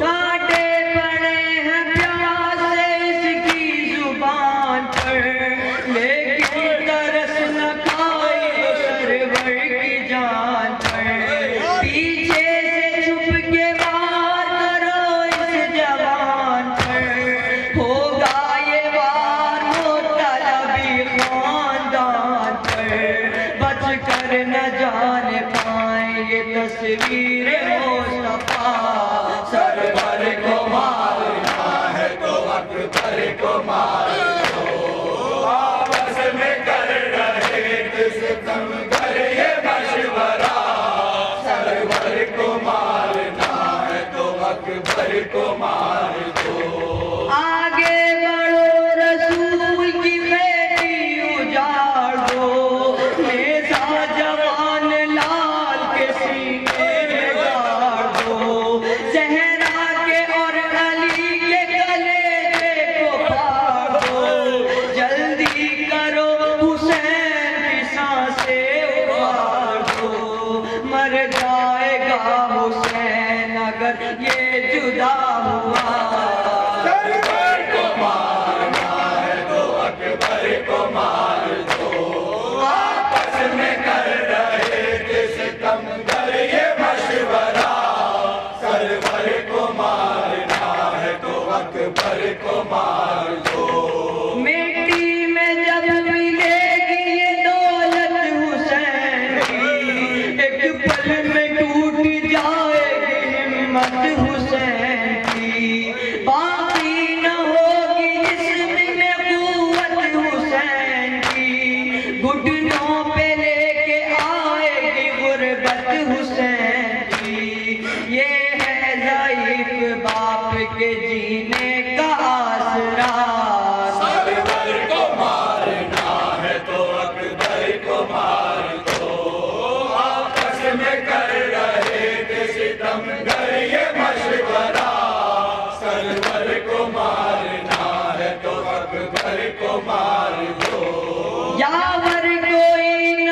کانٹے پڑے ہیں پیاس اس کی زبان پر لیکن ترس نہ کھائی سرور کی جان پر پیچھے سے چھپ کے وار کرو اس جوان پر ہوگا یہ وار مطلبی خاندان پر بچ کر نہ جان پائیں یہ تصویر مصطفیٰ سرور کو مارنا ہے تو اکبر کو مار دو آپس میں کر رہے تھے ستمگر یہ مشورہ سرور کو مارنا ہے تو اکبر کو مار دو آگے بڑھو رسول کی بیٹی اجاڑ دو نیزہ جوان لال کے سینے میں گاڑ دو زہرا کے اور علی کے کلیجے کو پھاڑ دو جلدی کرو حسین کی سانسیں اخاڑ دو مر جائے گا حسین اگر یہ جدا ہوا سرور کو مارنا ہے تو اکبر کو مار دو آپس میں کر رہے تھے ستمگر یہ مشورہ سرور کو مارنا ہے تو اکبر کو مار دو مٹی میں جب ملے گی یہ دولت حسین کی ایک پل میں ٹوٹ جائے گی ہمت حسین کی باقی نہ ہوگی جسم میں قوت حسین کی گھٹنوں پہ لے کے آئے گی غربت حسین کی یہ ہے ضعیف باپ کے جینے کا آسرا سرور کو مارنا ہے تو اکبر کو مار دو آپس میں کر رہے تھے ستمگر یہ مشورہ سرور کو مارنا ہے تو اکبر کو مار دو یاور کوئی نہ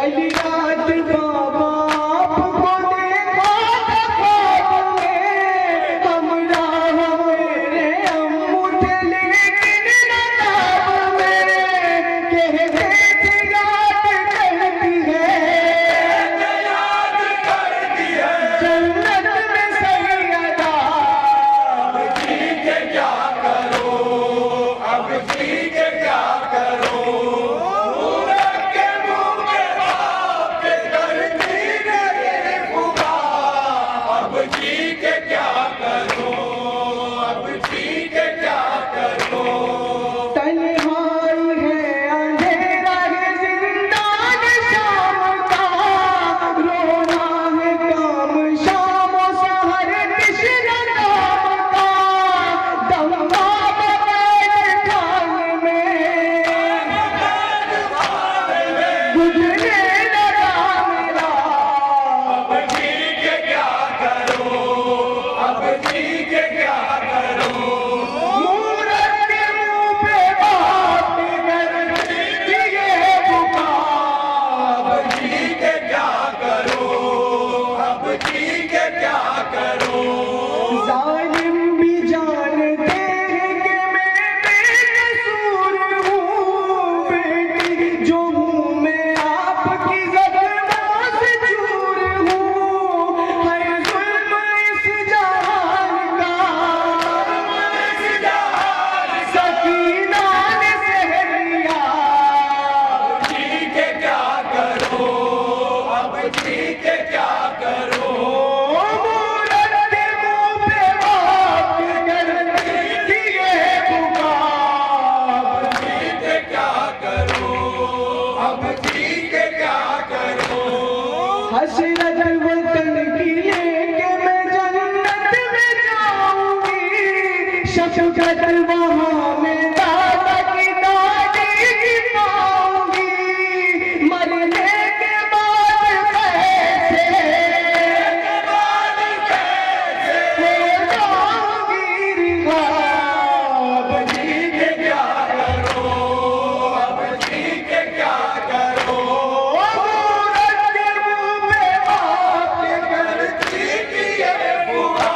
کل رات بابا آپ کو دیکھا تھا خواب میں، ہمراہ میرے امو تھے لیکن نقاب میں، کہتے تھے یاد کرتی ہے جنت میں سیدہ، اب جی کے کیا کرو، اب جی کے کیا کرو، مورت کے منہ میں باپ کے کرتی رہے خدا، اب جی کے کیا کرو، اب جی کے کیا کرو، تنہائی ہے اندھیرا ہے زندان شام کا، رونا ہے کام شام و سحر تشنہ کام کا، دمہ بغیر کھانے میں گزرنے لگا میرا، اب جی کے کیا کرو، اب جی کے کیا کرو، مورت کے منہ پہ بات کرتی ہے بکا، اب جی کے کیا کرو، اب جی کے کیا کرو، ظالم بھی جانتے ہیں کہ میں بے قصور ہوں، بیٹی جو ہوں میں آپ کی زخموں سے چور ہوں، ہے ظلم اس جہان کا، سکینہ نے سہ لیا، اب جی کے کیا کرو، اب جی کے کیا کرو، مورت کے منہ پہ بات کرتی ہے بکا، اب جی کے کیا کرو، اب جی کے کیا کرو، حسرت وطن کی لے کے میں جنت میں جاؤں گی، شفقت وہاں میں دادا کی دادی کی پاؤں گی، مرنے کے بعد کیسے ہو جاؤں گی رہا، اب جی کے کیا کرو، اب جی کے کیا کرو، مورت کے منہ پہ بات کرتی کی ہے خدا،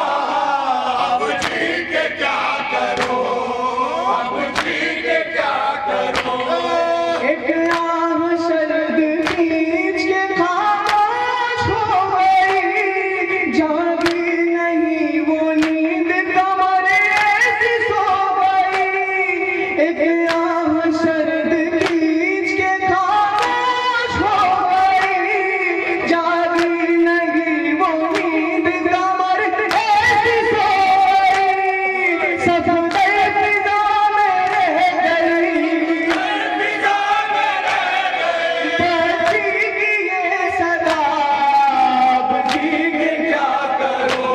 اب جی کے کیا کرو، اب جی کے کیا کرو، ایک آہ سرد کھینچ کے خاموش ہو گئی، جاگی نہیں وہ نیند کمر ایسی سو گئی، ایک آہ سرد کھینچ کے خاموش ہو گئی، جاگی نہیں وہ نیند کمر ایسی سو گئی، سفر فضا میں رہ گئی، بچی کی یہ صدا، بچی کے کیا کرو،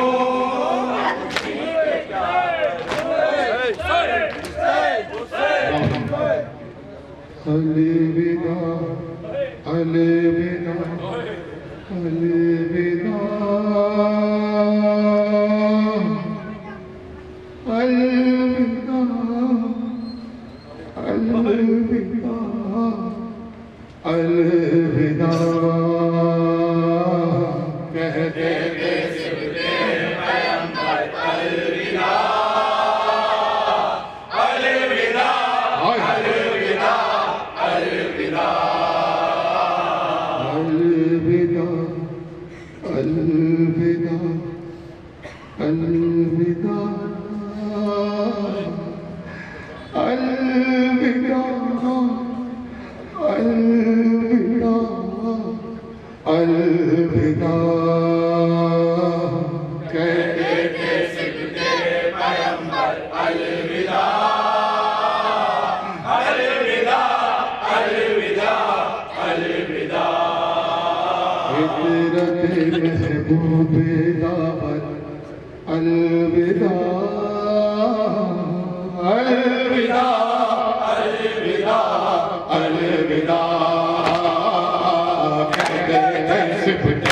الوداع الوداع الوداع الوداع کہتے تھے محبوب دعوت الوداع الوداع الوداع الوداع کہتے تھے صفت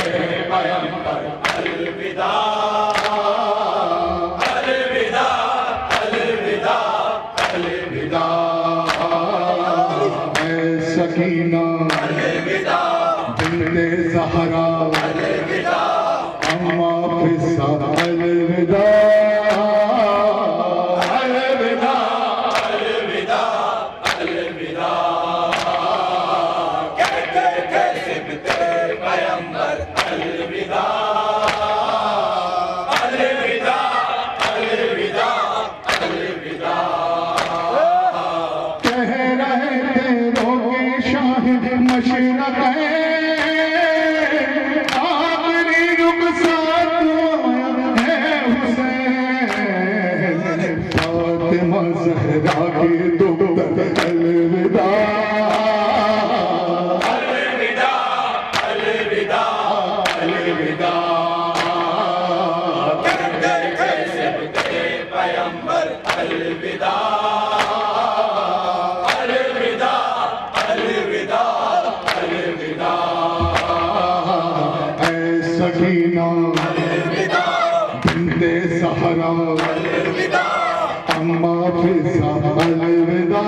پیغمبر الوداع الوداع الوداع الوداع اے سکینہ الوداع بنت زہرا اما فضا الوداع سکینہ بنت زہرا اما فضا الوداع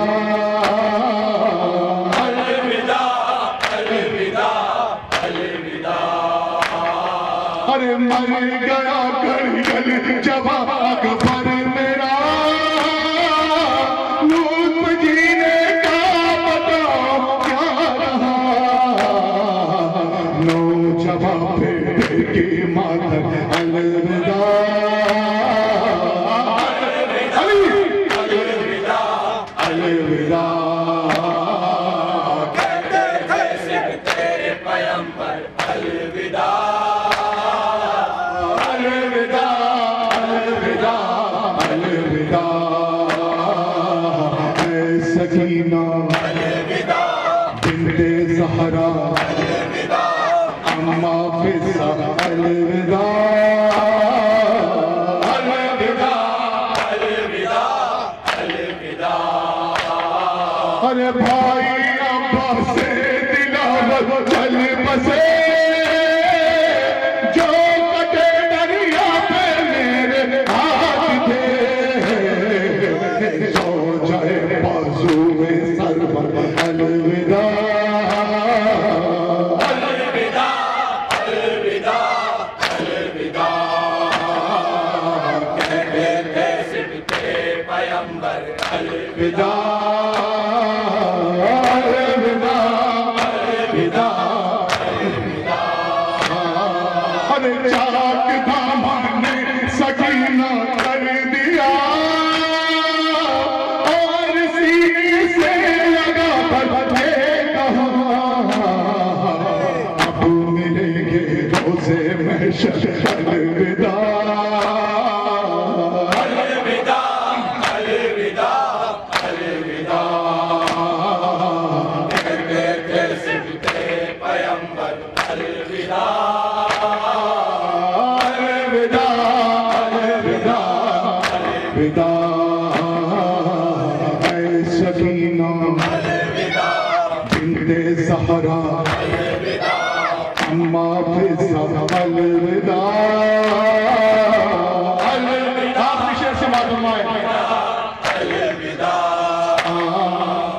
ارے مر گیا گل جب اکبر میرا لطف جینے کا بتاؤ کیا رہا نوجوان بیٹے کی ماتم الوداع سکینہ بنت زہرا اما فضا الوداع ارے بھائی عباس سے دلاور چل بسے جو کٹے دریا پہ میرے ہاتھ تھے سو جائے بازو میں سرور الوداع چاک دامن نے سکینہ کر دیا اور سینے سے لگا بھلے کہا اب ملیں گے روزے محشر الوداع سکینہ بنت زہرا اما فضا الوداع آخری شعر سے معلوم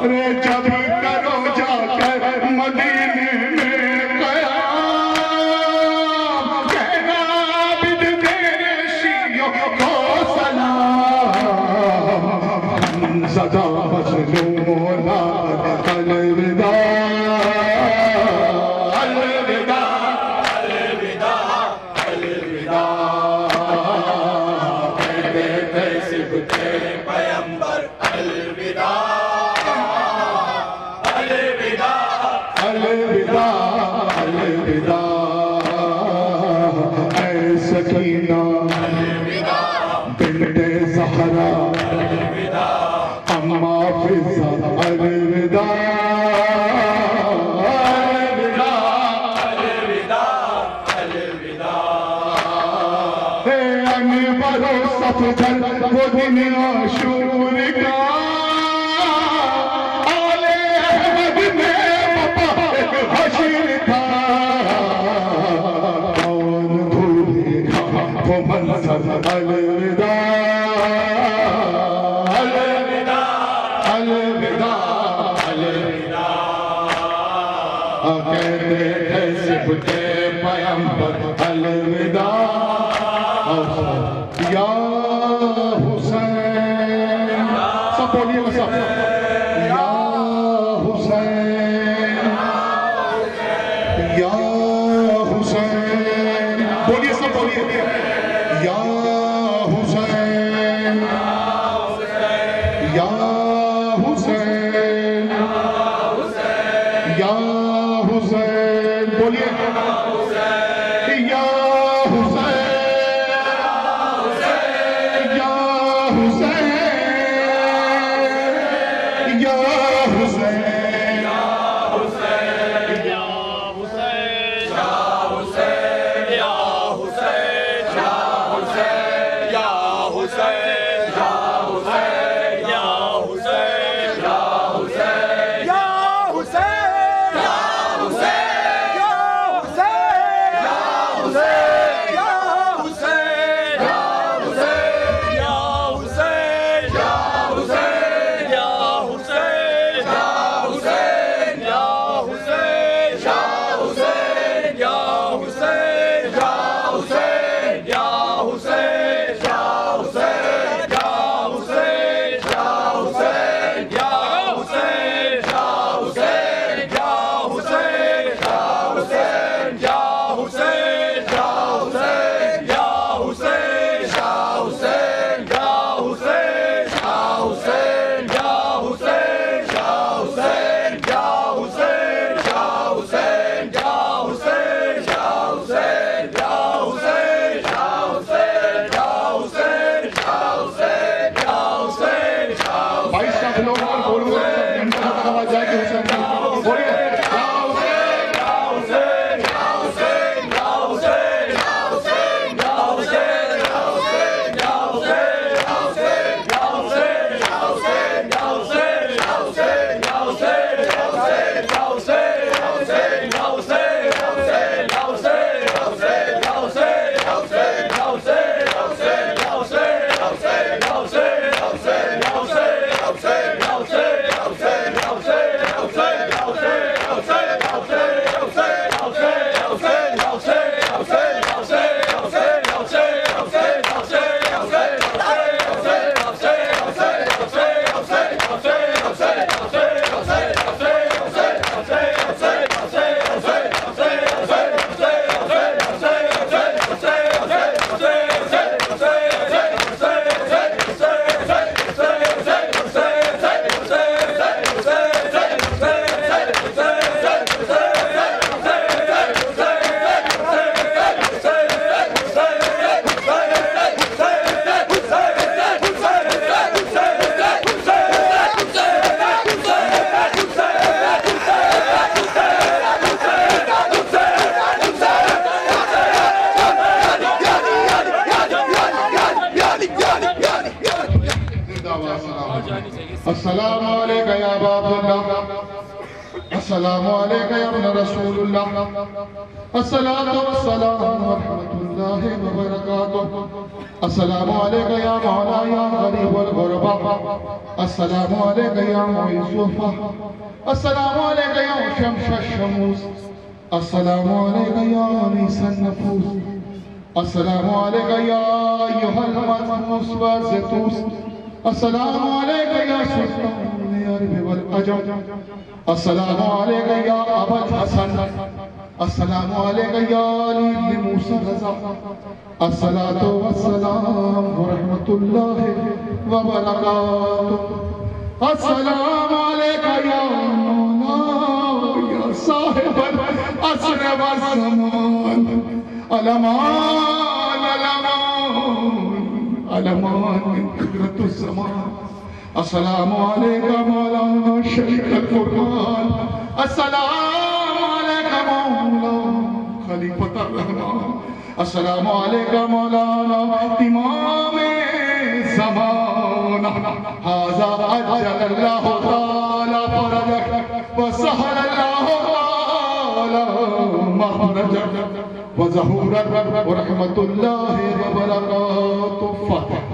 رے جب کرو جا کر مدینے میں قیام کہنا عابد میرے شیعوں کو سلام زدہ مظلوم الوداع الوداع الوداع الوداع کہتے سبتے پیمبر الوداع الوداع الوداع اے سکینہ بنت زہرا اما فضا الوداع اے انور و صفدر وہ دن عاشور کا آل احمد میں وفا حشر تھا کون بھولے گا وہ منظر الوداع الوداع الوداع کہتے تھے صفت پیغمبر الوداع یا حسین سب بولیے گا سب یا حسین یا حسین بولیے سب بولیے یا حسین یا حسین یا حسین بولیے یا حسین یا حسین یا حسین السلام علیکہ یا باب اللہ السلام علیکہ یا ابن رسول اللہ السلام ورحمت اللہ وبرکاتہ السلام علیکہ یا مولا یا غریب الغربہ السلام علیکہ یا معیز الفہ السلام علیکہ یا شمش الشموس السلام علیکہ یا انیس النفوس السلام علیکہ یا ایوہ المنصوص والزتوس السلام علیکہ یا سلطان عرب والعجم السلام علیکہ یا ابا الحسن السلام علیکہ یا علی موسیٰ رضا الصلاة والسلام ورحمت اللہ وبرکاتہ السلام علیکہ یا مولا یا صاحب العصر والزمان علمان علمان علمان من قدرت الزمان السلام علیکہ مولانا شیخ القرآن السلام علیکہ مولانا خلیفۃ الرحمن السلام علیکہ مولانا امام زمان هذا عجل اللہ تعالی فرجک وسہل اللہ تعالی مخرجک وظہورک ورحمت اللہ وبرکاتہ.